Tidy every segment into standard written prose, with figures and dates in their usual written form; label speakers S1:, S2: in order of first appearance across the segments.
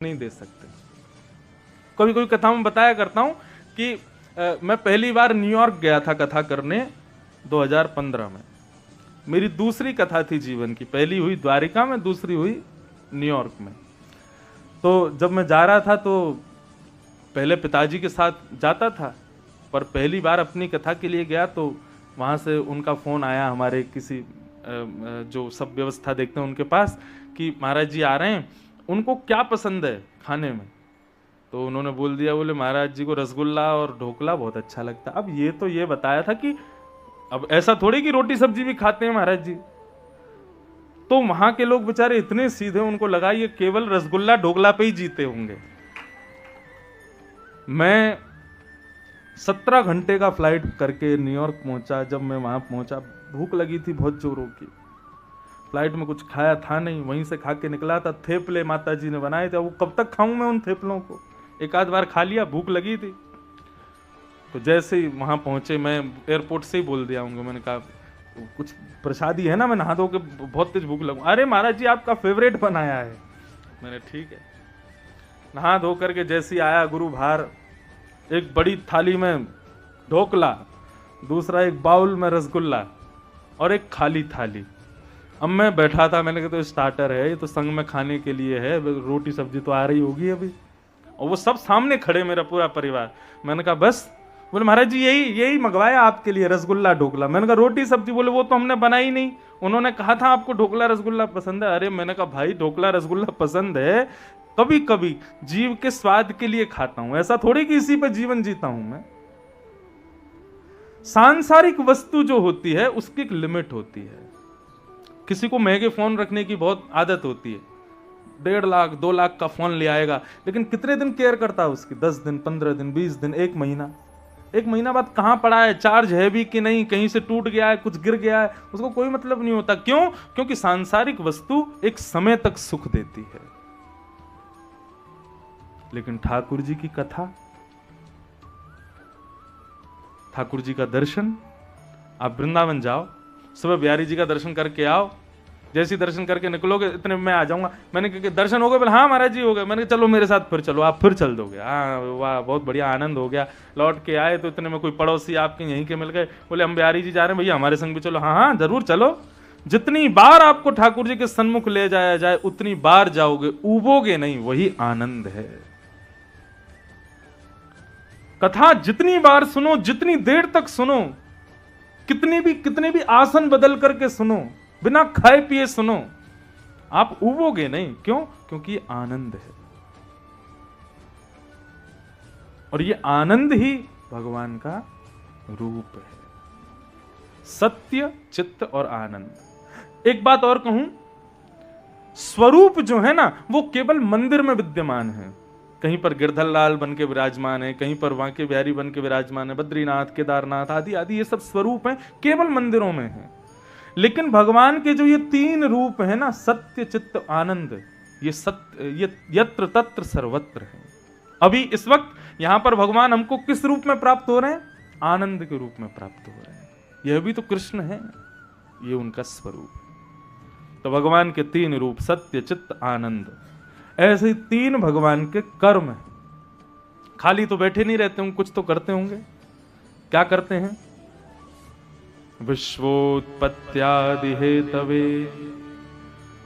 S1: नहीं दे सकते। कभी कभी कथा में बताया करता हूं कि मैं पहली बार न्यूयॉर्क गया था कथा करने 2015 में। मेरी दूसरी कथा थी जीवन की, पहली हुई द्वारिका में, दूसरी हुई न्यूयॉर्क में। तो जब मैं जा रहा था तो पहले पिताजी के साथ जाता था, पर पहली बार अपनी कथा के लिए गया तो वहाँ से उनका फ़ोन आया हमारे किसी जो सब व्यवस्था देखते हैं उनके पास कि महाराज जी आ रहे हैं, उनको क्या पसंद है खाने में। तो उन्होंने बोल दिया, बोले महाराज जी को रसगुल्ला और ढोकला बहुत अच्छा लगता। अब ये बताया था कि अब ऐसा थोड़ी कि रोटी सब्जी भी खाते हैं महाराज जी। तो वहां के लोग बेचारे इतने सीधे, उनको लगा ये केवल रसगुल्ला ढोकला पे ही जीते होंगे। मैं 17 घंटे का फ्लाइट करके न्यूयॉर्क पहुंचा। जब मैं वहां पहुंचा, भूख लगी थी बहुत जोरों की। फ्लाइट में कुछ खाया था नहीं, वहीं से खा के निकला था। थेपले माता जी ने बनाए थे, वो कब तक खाऊं मैं उन थेपलों को। एक आध बार खा लिया, भूख लगी थी। तो जैसे ही वहां पहुंचे, मैं एयरपोर्ट से ही बोल दिया उनको, मैंने कहा कुछ प्रसादी है ना, मैं नहा धो के बहुत तेज भूख लगूं। अरे महाराज जी आपका फेवरेट बनाया है। मैंने ठीक है। नहा धो करके जैसे ही आया गुरु भार, एक बड़ी थाली में ढोकला, दूसरा एक बाउल में रसगुल्ला और एक खाली थाली। अब मैं बैठा था, मैंने कहा तो स्टार्टर है, ये तो संग में खाने के लिए है, रोटी सब्जी तो आ रही होगी अभी। और वो सब सामने खड़े, मेरा पूरा परिवार। मैंने कहा बस। बोले महाराज जी यही मंगवाया आपके लिए, रसगुल्ला ढोकला। मैंने कहा रोटी सब्जी। बोले वो तो हमने बनाई नहीं, उन्होंने कहा था आपको ढोकला रसगुल्ला पसंद है। अरे मैंने कहा भाई ढोकला रसगुल्ला पसंद है, कभी कभी जीव के स्वाद के लिए खाता हूं, ऐसा थोड़ी कि इसी पे जीवन जीता हूं मैं। सांसारिक वस्तु जो होती है उसकी एक लिमिट होती है। किसी को महंगे फोन रखने की बहुत आदत होती है, 1.5 लाख 2 लाख का फोन ले आएगा, लेकिन कितने दिन केयर करता है उसकी? 10 दिन, 15 दिन, 20 दिन, 1 महीना। 1 महीना बाद कहां पड़ा है, चार्ज है भी कि नहीं, कहीं से टूट गया है, कुछ गिर गया है, उसको कोई मतलब नहीं होता। क्यों? क्योंकि सांसारिक वस्तु एक समय तक सुख देती है। लेकिन ठाकुर जी की कथा, ठाकुर जी का दर्शन, आप वृंदावन जाओ, सुबह बिहारी जी का दर्शन करके आओ, जैसे दर्शन करके निकलोगे इतने में मैं आ जाऊंगा। मैंने कहा दर्शन हो गए? बोले हाँ महाराज जी हो गए। मैंने कहा चलो मेरे साथ फिर चलो। आप फिर चल दोगे? हाँ वाह बहुत बढ़िया, आनंद हो गया। लौट के आए तो इतने में कोई पड़ोसी आपके यहीं के मिल गए, बोले हम बिहारी जी जा रहे हैं भैया, हमारे संग भी चलो। हाँ हाँ जरूर चलो। जितनी बार आपको ठाकुर जी के सन्मुख ले जाया जाए उतनी बार जाओगे, उबोगे नहीं, वही आनंद है। कथा जितनी बार सुनो, जितनी देर तक सुनो, कितने भी आसन बदल करके सुनो, बिना खाए पिए सुनो, आप उबोगे नहीं। क्यों? क्योंकि ये आनंद है, और ये आनंद ही भगवान का रूप है। सत्य, चित्त और आनंद। एक बात और कहूं, स्वरूप जो है ना वो केवल मंदिर में विद्यमान है। कहीं पर गिरधर लाल बन के विराजमान है, कहीं पर बांके बिहारी बन के विराजमान है, बद्रीनाथ, केदारनाथ आदि आदि ये सब स्वरूप हैं, केवल मंदिरों में हैं। लेकिन भगवान के जो ये 3 रूप हैं ना, सत्य, चित्त, आनंद, ये सत्य, ये यत्र तत्र सर्वत्र है। अभी इस वक्त यहां पर भगवान हमको किस रूप में प्राप्त हो रहे हैं? आनंद के रूप में प्राप्त हो रहे हैं। यह भी तो कृष्ण है, ये उनका स्वरूप। तो भगवान के 3 रूप, सत्य, चित्त, आनंद, ऐसे 3 भगवान के कर्म हैं। खाली तो बैठे नहीं रहते होंगे, कुछ तो करते होंगे। क्या करते हैं? विश्वोत्पत्त्यादि हेतवे,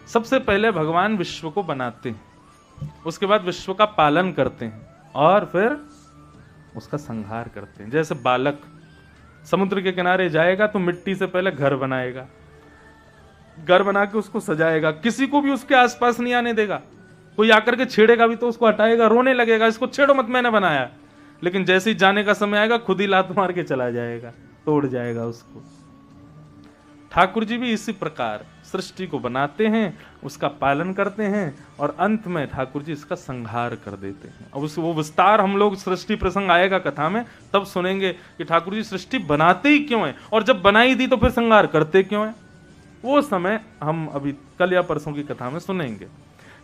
S1: सबसे पहले भगवान विश्व को बनाते हैं, उसके बाद विश्व का पालन करते हैं, और फिर उसका संहार करते हैं। जैसे बालक समुद्र के किनारे जाएगा तो मिट्टी से पहले घर बनाएगा, घर बना के उसको सजाएगा, किसी को भी उसके आसपास नहीं आने देगा। कोई आकर के छेड़ेगा भी तो उसको हटाएगा, रोने लगेगा, इसको छेड़ो मत, मैंने बनाया। लेकिन जैसे ही जाने का समय आएगा खुद ही लात मार के चला जाएगा, तोड़ जाएगा उसको। ठाकुर जी भी इसी प्रकार सृष्टि को बनाते हैं, उसका पालन करते हैं, और अंत में ठाकुर जी इसका संहार कर देते हैं। अब वो विस्तार हम लोग, सृष्टि प्रसंग आएगा कथा में तब सुनेंगे कि ठाकुर जी सृष्टि बनाते ही क्यों है, और जब बनाई दी तो फिर संहार करते क्यों है। वो समय हम अभी कल या परसों की कथा में सुनेंगे।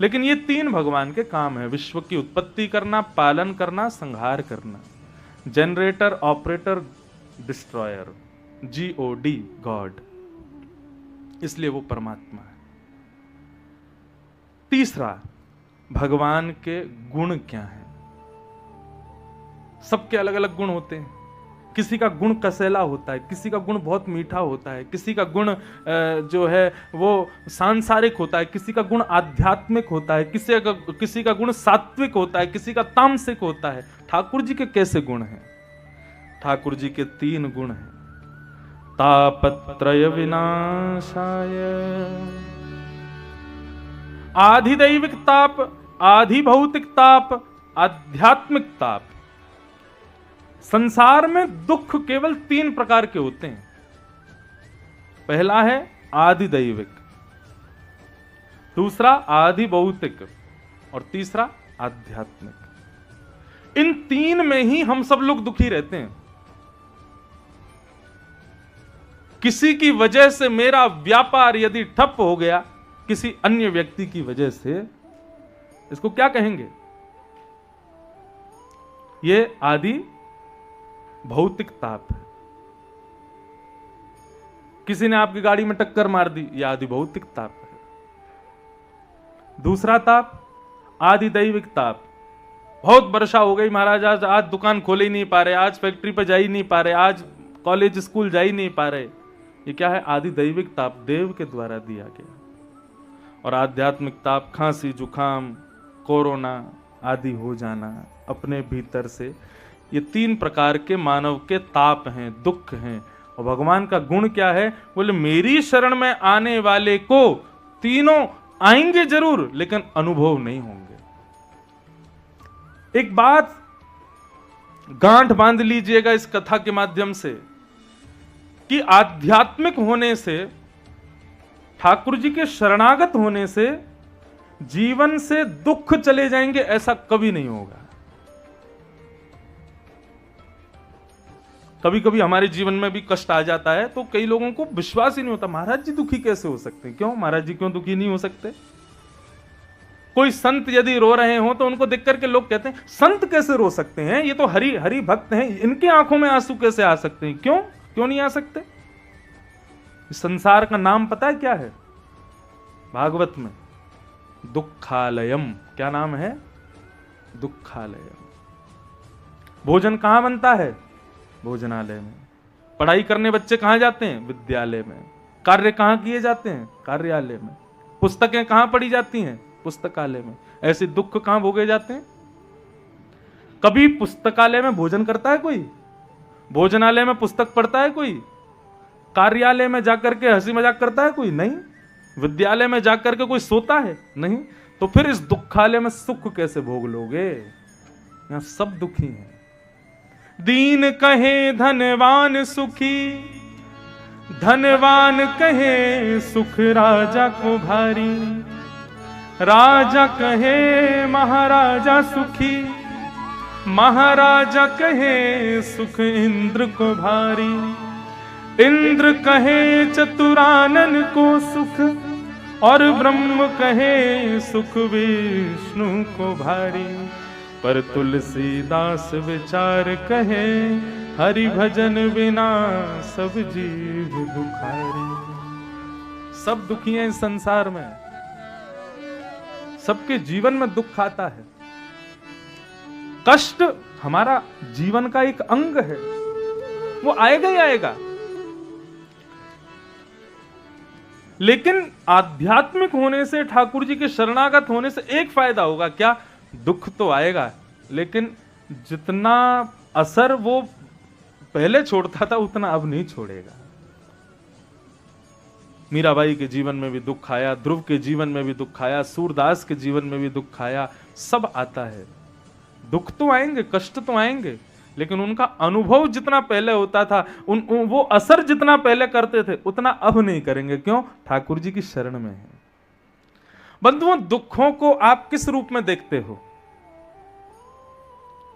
S1: लेकिन ये 3 भगवान के काम है, विश्व की उत्पत्ति करना, पालन करना, संहार करना। Generator, operator, destroyer, GOD, God, इसलिए वो परमात्मा है। तीसरा, भगवान के गुण क्या हैं। सबके अलग अलग गुण होते हैं। किसी का गुण कसैला होता है, किसी का गुण बहुत मीठा होता है, किसी का गुण जो है वो सांसारिक होता है, किसी का गुण आध्यात्मिक होता है, किसी का गुण सात्विक होता है, किसी का तामसिक होता है। ठाकुर जी के कैसे गुण हैं? ठाकुर जी के 3 गुण हैं। तापत्रय विनाशाय, आधिदैविक ताप, आधिभौतिक ताप, आध्यात्मिक ताप। संसार में दुख केवल 3 प्रकार के होते हैं। पहला है आधिदैविक, दूसरा आधिभौतिक और तीसरा आध्यात्मिक। इन 3 में ही हम सब लोग दुखी रहते हैं। किसी की वजह से मेरा व्यापार यदि ठप हो गया, किसी अन्य व्यक्ति की वजह से, इसको क्या कहेंगे? ये आदि भौतिक ताप है। किसी ने आपकी गाड़ी में टक्कर मार दी, यह आदि भौतिक ताप है। दूसरा ताप आधिदैविक ताप। बहुत वर्षा हो गई महाराज, आज दुकान खोल ही नहीं पा रहे, आज फैक्ट्री पर जा ही नहीं पा रहे, आज कॉलेज स्कूल जा ही नहीं पा रहे। ये क्या है? आधिदैविक ताप, देव के द्वारा दिया गया। और आध्यात्मिक ताप खांसी, जुकाम, कोरोना आदि हो जाना अपने भीतर से। ये 3 प्रकार के मानव के ताप हैं, दुख हैं। और भगवान का गुण क्या है? बोले मेरी शरण में आने वाले को तीनों आएंगे जरूर, लेकिन अनुभव नहीं होंगे। एक बात गांठ बांध लीजिएगा इस कथा के माध्यम से कि आध्यात्मिक होने से, ठाकुर जी के शरणागत होने से जीवन से दुख चले जाएंगे, ऐसा कभी नहीं होगा। कभी कभी हमारे जीवन में भी कष्ट आ जाता है तो कई लोगों को विश्वास ही नहीं होता, महाराज जी दुखी कैसे हो सकते हैं? क्यों महाराज जी क्यों दुखी नहीं हो सकते? कोई संत यदि रो रहे हो तो उनको देख करके लोग कहते हैं संत कैसे रो सकते हैं, ये तो हरि हरि भक्त हैं, इनकी आंखों में आंसू कैसे आ सकते हैं? क्यों क्यों नहीं आ सकते? संसार का नाम पता है क्या है? भागवत में दुखालयम। क्या नाम है? दुखालयम। भोजन कहां बनता है? भोजनालय में। पढ़ाई करने बच्चे कहां जाते हैं? विद्यालय में। कार्य कहां किए जाते हैं? कार्यालय में। पुस्तकें कहां पढ़ी जाती हैं? पुस्तकालय में। ऐसे दुख कहां भोगे जाते हैं? कभी पुस्तकालय में भोजन करता है कोई? भोजनालय में पुस्तक पढ़ता है कोई? कार्यालय में जाकर के हंसी मजाक करता है कोई? नहीं। विद्यालय में जाकर के कोई सोता है? नहीं। तो फिर इस दुखालय में सुख कैसे भोग लोगे? यहां सब दुखी हैं। दीन कहे धनवान सुखी, धनवान कहे सुख राजा को भारी, राजा कहे महाराजा सुखी, महाराजा कहे सुख इंद्र को भारी, इंद्र कहे चतुरानन को सुख, और ब्रह्म कहे सुख विष्णु को भारी। पर तुलसीदास विचार कहे, हरि भजन बिना सब जीव दुखारी। सब दुखी हैं इस संसार में, सबके जीवन में दुख आता है। कष्ट हमारा जीवन का एक अंग है, वो आएगा ही आएगा। लेकिन आध्यात्मिक होने से, ठाकुर जी के शरणागत होने से एक फायदा होगा। क्या? दुख तो आएगा, लेकिन जितना असर वो पहले छोड़ता था उतना अब नहीं छोड़ेगा। मीराबाई के जीवन में भी दुख आया, ध्रुव के जीवन में भी दुख आया, सूरदास के जीवन में भी दुख आया। सब आता है, दुख तो आएंगे, कष्ट तो आएंगे, लेकिन उनका अनुभव जितना पहले होता था, वो असर जितना पहले करते थे उतना अब नहीं करेंगे। क्यों? ठाकुर जी की शरण में है। बंधुओं, दुखों को आप किस रूप में देखते हो?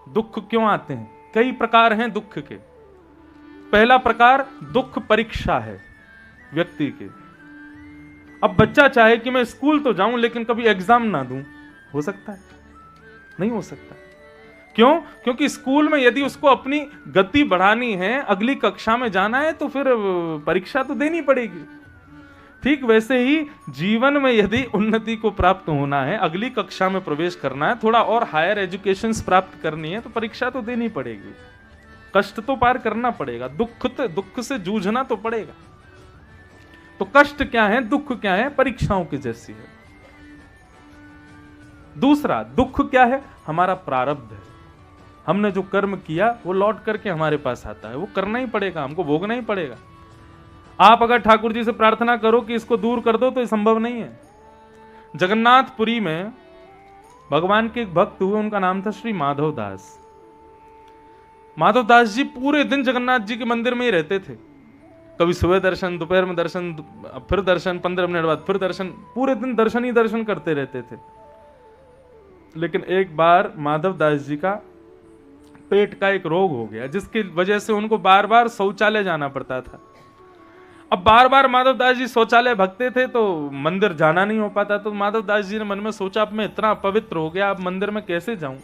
S1: दुख क्यों आते हैं? कई प्रकार हैं दुख के। पहला प्रकार दुख परीक्षा है व्यक्ति के। अब बच्चा चाहे कि मैं स्कूल तो जाऊं लेकिन कभी एग्जाम ना दूं, हो सकता है? नहीं हो सकता। क्यों? क्योंकि स्कूल में यदि उसको अपनी गति बढ़ानी है, अगली कक्षा में जाना है, तो फिर परीक्षा तो देनी पड़ेगी। ठीक वैसे ही जीवन में यदि उन्नति को प्राप्त होना है, अगली कक्षा में प्रवेश करना है, थोड़ा और हायर एजुकेशन प्राप्त करनी है, तो परीक्षा तो देनी पड़ेगी, कष्ट तो पार करना पड़ेगा, दुख से जूझना तो पड़ेगा। तो कष्ट क्या है, दुख क्या है, परीक्षाओं की जैसी है। दूसरा दुख क्या है, हमारा प्रारब्ध है। हमने जो कर्म किया वो लौट करके हमारे पास आता है, वो करना ही पड़ेगा, हमको भोगना ही पड़ेगा। आप अगर ठाकुर जी से प्रार्थना करो कि इसको दूर कर दो तो ये संभव नहीं है। जगन्नाथपुरी में भगवान के एक भक्त हुए, उनका नाम था श्री माधव दास। माधव दास जी पूरे दिन जगन्नाथ जी के मंदिर में ही रहते थे। कभी सुबह दर्शन, दोपहर में दर्शन, फिर दर्शन, 15 मिनट बाद फिर दर्शन, पूरे दिन दर्शन ही दर्शन करते रहते थे। लेकिन एक बार माधव दास जी का पेट का एक रोग हो गया, जिसकी वजह से उनको बार बार शौचालय जाना पड़ता था। अब बार बार माधव दास जी शौचालय भगते थे तो मंदिर जाना नहीं हो पाता। तो माधव दास जी ने मन में सोचा, अब मैं इतना पवित्र हो गया, अब मंदिर में कैसे जाऊं।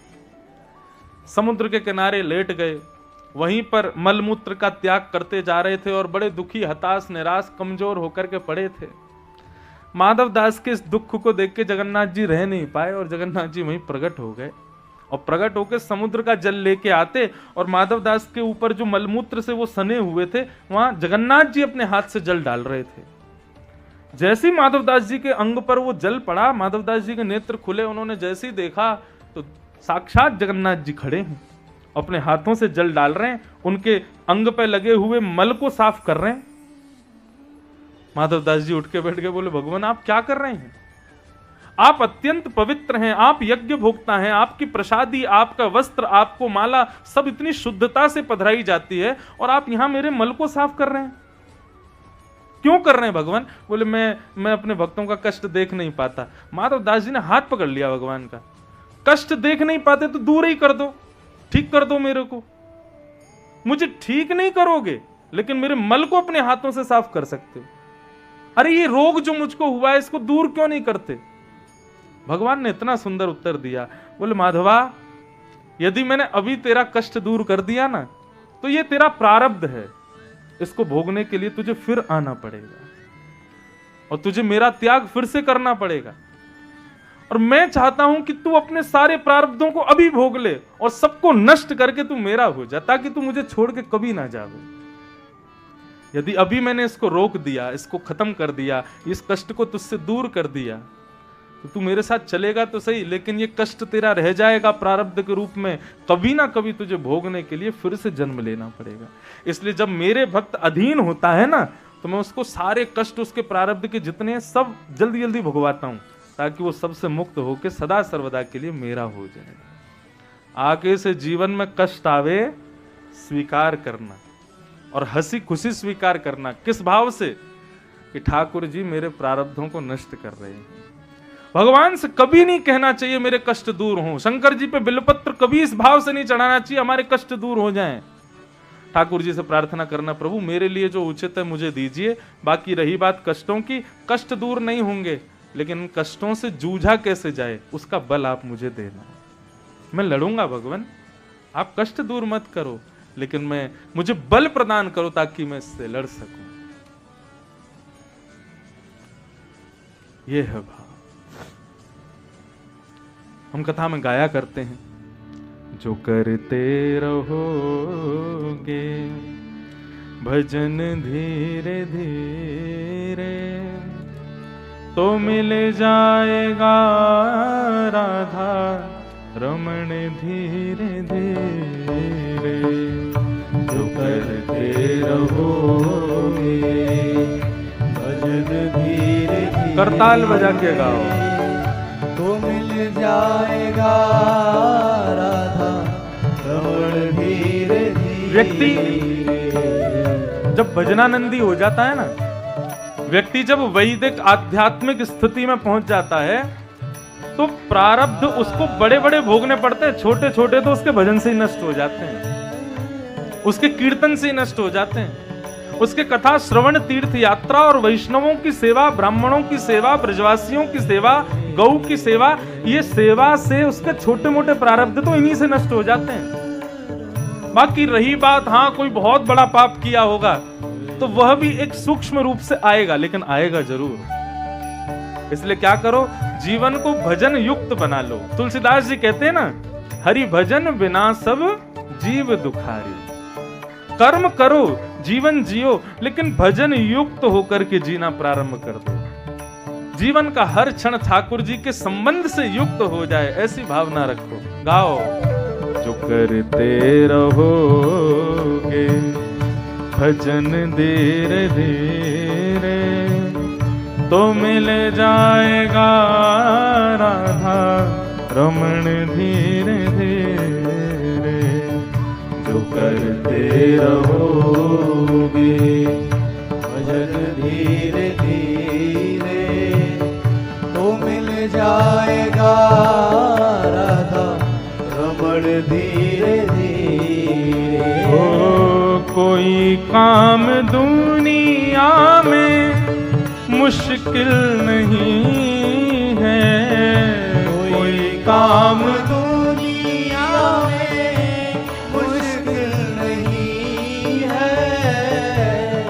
S1: समुद्र के किनारे लेट गए, वहीं पर मलमूत्र का त्याग करते जा रहे थे और बड़े दुखी, हताश, निराश, कमजोर होकर के पड़े थे। माधव दास के इस दुख को देख के जगन्नाथ जी रह नहीं पाए और जगन्नाथ जी वहीं प्रकट हो गए और प्रकट होकर समुद्र का जल लेके आते और माधव दास के ऊपर जो मलमूत्र से वो सने हुए थे, वहां जगन्नाथ जी अपने हाथ से जल डाल रहे थे। जैसे ही माधव दास जी के अंग पर वो जल पड़ा, माधव दास जी के नेत्र खुले, उन्होंने जैसे ही देखा तो साक्षात जगन्नाथ जी खड़े हैं, अपने हाथों से जल डाल रहे हैं, उनके अंग पे लगे हुए मल को साफ कर रहे हैं। माधव दास जी उठ के बैठ गए, बोले भगवान आप क्या कर रहे हैं, आप अत्यंत पवित्र हैं, आप यज्ञ भोक्ता हैं, आपकी प्रसादी, आपका वस्त्र, आपको माला सब इतनी शुद्धता से पधराई जाती है और आप यहां मेरे मल को साफ कर रहे हैं, क्यों कर रहे हैं भगवान। बोले मैं अपने भक्तों का कष्ट देख नहीं पाता। माधव दास जी ने हाथ पकड़ लिया भगवान का, कष्ट देख नहीं पाते तो दूर ही कर दो, ठीक कर दो मेरे को। मुझे ठीक नहीं करोगे लेकिन मेरे मल को अपने हाथों से साफ कर सकते हो। अरे ये रोग जो मुझको हुआ है इसको दूर क्यों नहीं करते। भगवान ने इतना सुंदर उत्तर दिया, बोले माधवा यदि मैंने अभी तेरा कष्ट दूर कर दिया ना तो ये तेरा प्रारब्ध है, इसको भोगने के लिए तुझे फिर आना पड़ेगा और तुझे मेरा त्याग फिर से करना पड़ेगा। और मैं चाहता हूं कि तू अपने सारे प्रारब्धों को अभी भोग ले और सबको नष्ट करके तू मेरा हो जा, ताकि तू मुझे छोड़ के कभी ना जावे। यदि अभी मैंने इसको रोक दिया, इसको खत्म कर दिया, इस कष्ट को तुझसे दूर कर दिया, तो तू मेरे साथ चलेगा तो सही, लेकिन ये कष्ट तेरा रह जाएगा प्रारब्ध के रूप में, कभी ना कभी तुझे भोगने के लिए फिर से जन्म लेना पड़ेगा। इसलिए जब मेरे भक्त अधीन होता है ना तो मैं उसको सारे कष्ट, उसके प्रारब्ध के जितने हैं सब जल्दी जल्दी भुगवाता हूं, ताकि वो सबसे मुक्त होकर सदा सर्वदा के लिए मेरा हो जाए। आगे से जीवन में कष्ट आवे स्वीकार करना और हंसी खुशी स्वीकार करना। किस भाव से कि ठाकुर जी मेरे प्रारब्धों को नष्ट कर रहे हैं। भगवान से कभी नहीं कहना चाहिए मेरे कष्ट दूर हों। शंकर जी पे बिल्वपत्र कभी इस भाव से नहीं चढ़ाना चाहिए हमारे कष्ट दूर हो जाएं। ठाकुर जी से प्रार्थना करना, प्रभु मेरे लिए जो उचित है मुझे दीजिए। बाकी रही बात कष्टों की, कष्ट दूर नहीं होंगे लेकिन कष्टों से जूझा कैसे जाए उसका बल आप मुझे देना। मैं लड़ूंगा भगवान, आप कष्ट दूर मत करो लेकिन मुझे बल प्रदान करो ताकि मैं इससे लड़ सकूं। यह है भाव। हम कथा में गाया करते हैं, जो करते रहोगे भजन धीरे धीरे तो मिल जाएगा राधा रमण धीरे धीरे। जो करते रहोगे भजन धीरे धीरे, करताल बजा के गाओ,
S2: तो मिल जाएगा राधा रमण धीरे धीरे।
S1: व्यक्ति जब भजनानंदी हो जाता है ना, व्यक्ति जब वैदिक आध्यात्मिक स्थिति में पहुंच जाता है तो प्रारब्ध उसको बड़े बड़े भोगने पड़ते हैं, छोटे छोटे तो उसके भजन से ही नष्ट हो जाते हैं, उसके कीर्तन से ही नष्ट हो जाते हैं। उसके कथा श्रवण, तीर्थ यात्रा और वैष्णवों की सेवा, ब्राह्मणों की सेवा, ब्रजवासियों की सेवा, गौ की सेवा, ये सेवा से उसके छोटे मोटे प्रारब्ध तो इन्हीं से नष्ट हो जाते हैं। बाकी रही बात, हाँ कोई बहुत बड़ा पाप किया होगा तो वह भी एक सूक्ष्म रूप से आएगा, लेकिन आएगा जरूर। इसलिए क्या करो, जीवन को भजन युक्त बना लो। तुलसीदास जी कहते हैं ना, हरि भजन बिना सब जीव दुखारी। कर्म करो, जीवन जियो, लेकिन भजन युक्त होकर के जीना प्रारंभ कर दो। जीवन का हर क्षण ठाकुर जी के संबंध से युक्त हो जाए, ऐसी भावना रखो। गाओ, जो करते रहोगे भजन धीरे धीरे, तो मिल जाएगा राधा रमण धीरे धीरे। जो करते रहोगे
S2: भजन धीरे धीरे, तो मिल जाएगा राधा रमण धीरे धीरे।
S1: ओ कोई काम दुनिया में मुश्किल नहीं है,
S2: कोई काम दुनिया में मुश्किल नहीं है।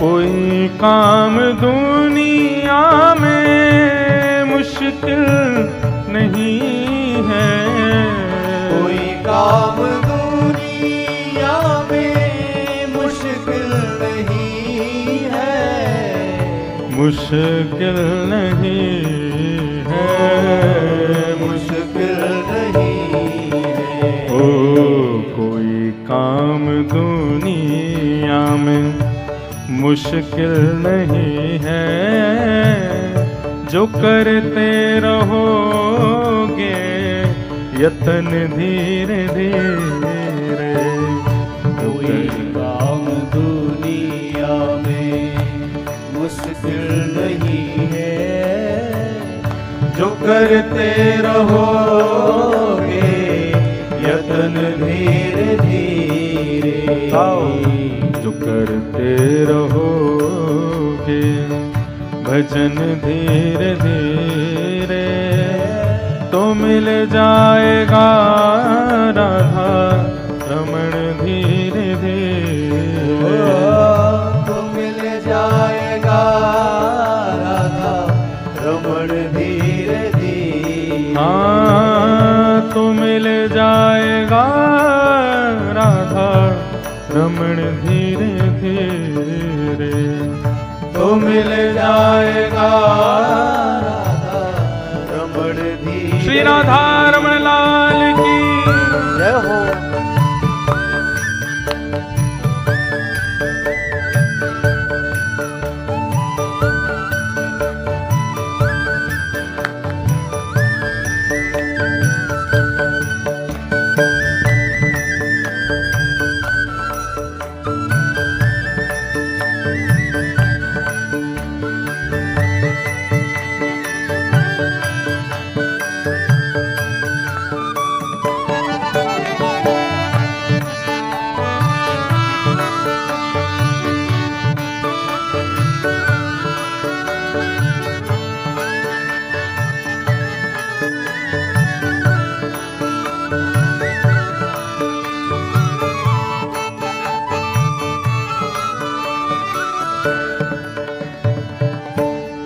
S1: कोई काम दुनिया में मुश्किल नहीं है।
S2: कोई काम दुनिया में मुश्किल नहीं है।
S1: मुश्किल नहीं है,
S2: मुश्किल नहीं है।
S1: ओ कोई काम दुनिया में मुश्किल नहीं है, जो करते रहोगे यतन धीरे धीरे।
S2: कोई काम दुनिया में मुश्किल नहीं है,
S1: जो करते
S2: रहोगे यतन धीरे धीरे।
S1: आओ, जो करते रहोगे भजन धीरे धीरे, तो मिल जाएगा राधा रमण धीरे धीरे।
S2: तो मिल जाएगा राधा रमण धीरे धीरे।
S1: हाँ, तो मिल जाएगा राधा रमण धीरे धीरे।
S2: तो मिल जाएगा राधा रमण धीरे।
S1: श्री राधा रमण लाल की
S2: जय हो।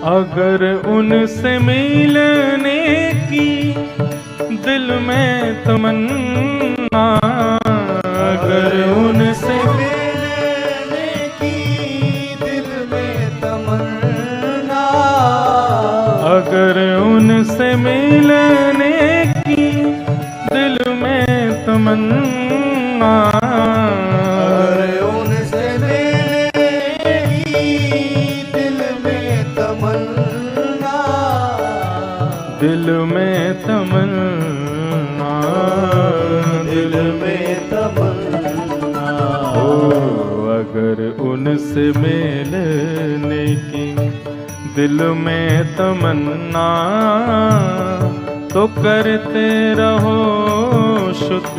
S1: अगर उनसे मिलने की दिल में तमन्ना, अगर उनसे
S2: मिलने की दिल में तमन्ना,
S1: अगर उनसे मिलने की दिल में तमन्ना,
S2: अगर उनसे मिलने की दिल में तमन्ना,
S1: दिल में तमन्ना,
S2: दिल में तमन्ना।
S1: ओ अगर उनसे मिलने की दिल में तमन्ना, तो करते रहो शुद्ध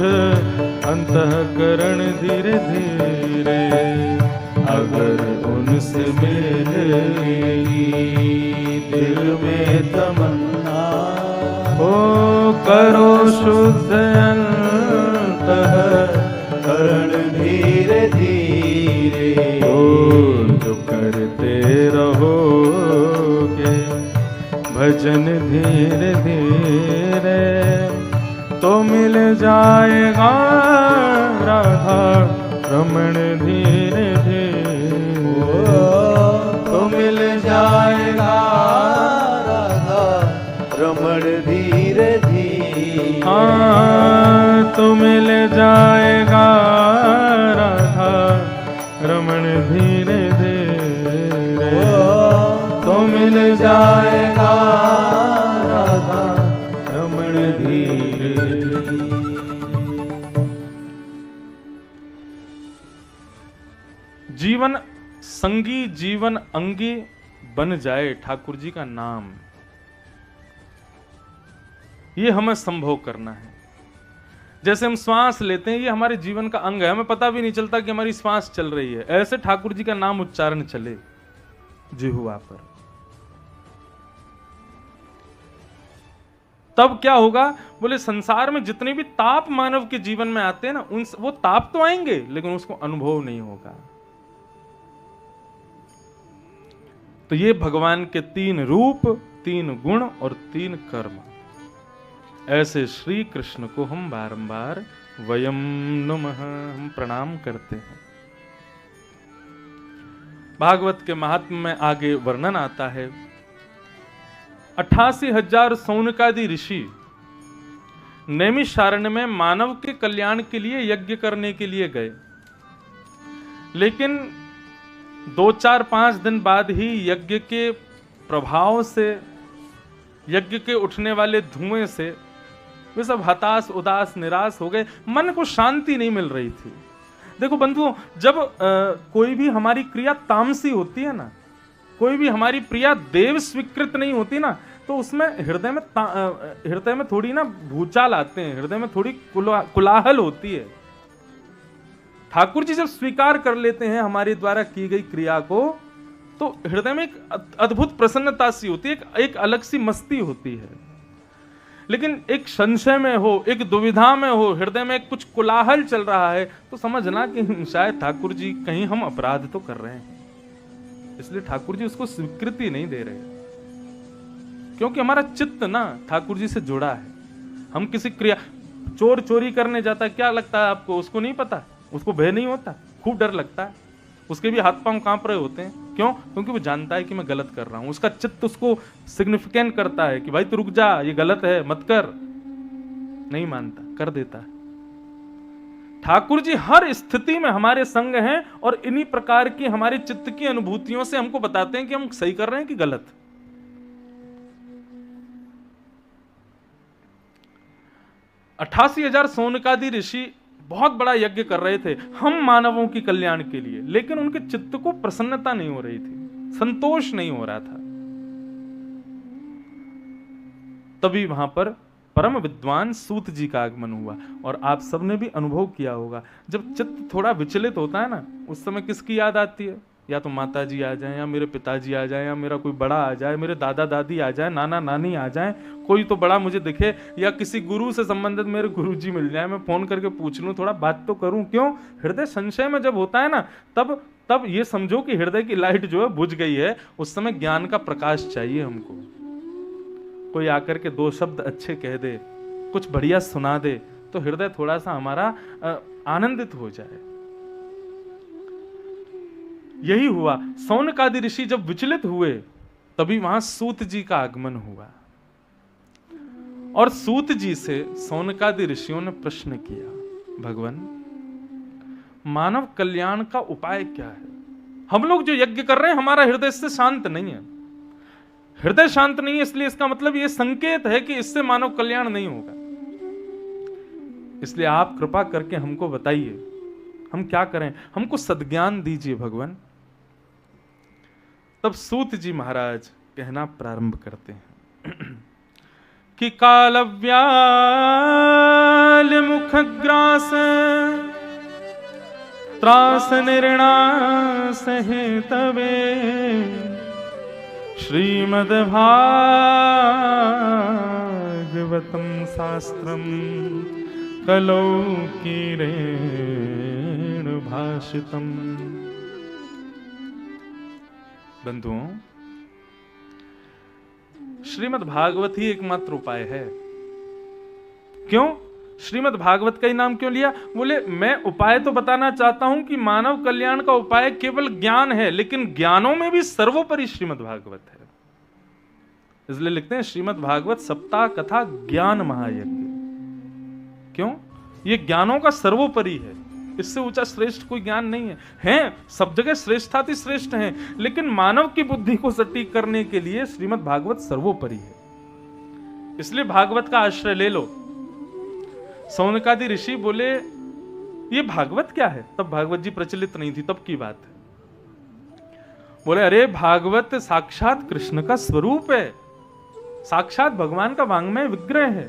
S1: अंतःकरण धीरे धीरे। अगर उनसे मिलेगी
S2: दिल में तमन्ना,
S1: ओ करो शुद्ध अंतःकरण
S2: करण धीरे धीरे।
S1: ओ जो कर जाएगा राधा रमण धीरे धीरे,
S2: तो मिल जाएगा राधा रमण धीरे धीरे।
S1: हाँ तो मिल जाएगा राधा रमण धीरे धीरे,
S2: तो मिल जाएगा राधा रमण धीरे धीरे।
S1: जीवन संगी जीवन अंगी बन जाए ठाकुर जी का नाम, ये हमें संभव करना है। जैसे हम श्वास लेते हैं, ये हमारे जीवन का अंग है, हमें पता भी नहीं चलता कि हमारी श्वास चल रही है। ऐसे ठाकुर जी का नाम उच्चारण चले जिह्वा पर, तब क्या होगा? बोले संसार में जितने भी ताप मानव के जीवन में आते हैं ना, उन वो ताप तो आएंगे लेकिन उसको अनुभव नहीं होगा। तो ये भगवान के 3 रूप, 3 गुण और 3 कर्म, ऐसे श्री कृष्ण को हम बारंबार वयम नमः हम प्रणाम करते हैं। भागवत के महात्म्य में आगे वर्णन आता है, 88,000 सौनकादि ऋषि नैमिषारण्य में मानव के कल्याण के लिए यज्ञ करने के लिए गए, लेकिन 2-4-5 दिन बाद ही यज्ञ के प्रभाव से, यज्ञ के उठने वाले धुएं से वे सब हताश उदास निराश हो गए, मन को शांति नहीं मिल रही थी। देखो बंधुओं, जब कोई भी हमारी क्रिया तामसी होती है ना, कोई भी हमारी क्रिया देव स्वीकृत नहीं होती ना, तो उसमें हृदय में थोड़ी ना भूचाल आते हैं, हृदय में थोड़ी कुलाहल होती है। ठाकुर जी जब स्वीकार कर लेते हैं हमारे द्वारा की गई क्रिया को, तो हृदय में एक अद्भुत प्रसन्नता सी होती है, एक अलग सी मस्ती होती है। लेकिन एक संशय में हो, एक दुविधा में हो, हृदय में कुछ कुलाहल चल रहा है, तो समझना कि शायद ठाकुर जी कहीं हम अपराध तो कर रहे हैं, इसलिए ठाकुर जी उसको स्वीकृति नहीं दे रहे, क्योंकि हमारा चित्त ना ठाकुर जी से जुड़ा है। हम किसी क्रिया, चोर चोरी करने जाता है, क्या लगता है आपको? उसको नहीं पता, उसको भय नहीं होता, खूब डर लगता है, उसके भी हाथ पांव कांप रहे होते हैं। क्यों? क्योंकि वो जानता है कि मैं गलत कर रहा हूं। उसका चित्त उसको सिग्निफिकेंट करता है कि भाई तू रुक जा, ये गलत है, मत कर। नहीं मानता, कर देता है। ठाकुर जी हर स्थिति में हमारे संग हैं और इन्हीं प्रकार की हमारे चित्त की अनुभूतियों से हमको बताते हैं कि हम सही कर रहे हैं कि गलत। अठासी 88,000 सौनकादि ऋषि बहुत बड़ा यज्ञ कर रहे थे हम मानवों की कल्याण के लिए, लेकिन उनके चित्त को प्रसन्नता नहीं हो रही थी, संतोष नहीं हो रहा था। तभी वहां पर परम विद्वान सूत जी का आगमन हुआ। और आप सबने भी अनुभव किया होगा, जब चित्त थोड़ा विचलित होता है ना, उस समय किसकी याद आती है? या तो माता जी आ जाए, या मेरे पिताजी आ जाए, या मेरा कोई बड़ा आ जाए, मेरे दादा दादी आ जाए, नाना नानी आ जाए, कोई तो बड़ा मुझे दिखे, या किसी गुरु से संबंधित मेरे गुरुजी मिल जाए, मैं फोन करके पूछ लूं, थोड़ा बात तो करूं। क्यों? हृदय संशय में जब होता है ना, तब ये समझो कि हृदय की लाइट जो है बुझ गई है। उस समय ज्ञान का प्रकाश चाहिए हमको। कोई आकर के 2 शब्द अच्छे कह दे, कुछ बढ़िया सुना दे, तो हृदय थोड़ा सा हमारा आनंदित हो जाए। यही हुआ। सौनकादि ऋषि जब विचलित हुए, तभी वहां सूत जी का आगमन हुआ। और सूत जी से सौनकादि ऋषियों ने प्रश्न किया, भगवान मानव कल्याण का उपाय क्या है? हम लोग जो यज्ञ कर रहे हैं, हमारा हृदय इससे शांत नहीं है। हृदय शांत नहीं है, इसलिए इसका मतलब यह संकेत है कि इससे मानव कल्याण नहीं होगा। इसलिए आप कृपा करके हमको बताइए, हम क्या करें? हमको सद्ज्ञान दीजिए भगवान। तब सूत जी महाराज कहना प्रारंभ करते हैं कि कालव्याल मुखग्रास त्रास निर्णास हेतवे श्रीमद्भागवतम शास्त्रम कलौ कीरेण भाषितम। बंधुओं, श्रीमद् भागवत ही एकमात्र उपाय है। क्यों? श्रीमद् भागवत का ही नाम क्यों लिया? बोले मैं उपाय तो बताना चाहता हूं कि मानव कल्याण का उपाय केवल ज्ञान है, लेकिन ज्ञानों में भी सर्वोपरि श्रीमद् भागवत है। इसलिए लिखते हैं श्रीमद् भागवत सप्ताह कथा ज्ञान महायज्ञ। क्यों? ये ज्ञानों का सर्वोपरि है, इससे ऊंचा श्रेष्ठ कोई ज्ञान नहीं है। हैं सब जगह श्रेष्ठाति श्रेष्ठ हैं, लेकिन मानव की बुद्धि को सटीक करने के लिए श्रीमद् भागवत सर्वोपरि है। इसलिए भागवत का आश्रय ले लो। सौनकादि ऋषि बोले ये भागवत क्या है? तब भागवत जी प्रचलित नहीं थी, तब की बात है। बोले अरे भागवत साक्षात कृष्ण का स्वरूप है, साक्षात भगवान का वांग्मय विग्रह है।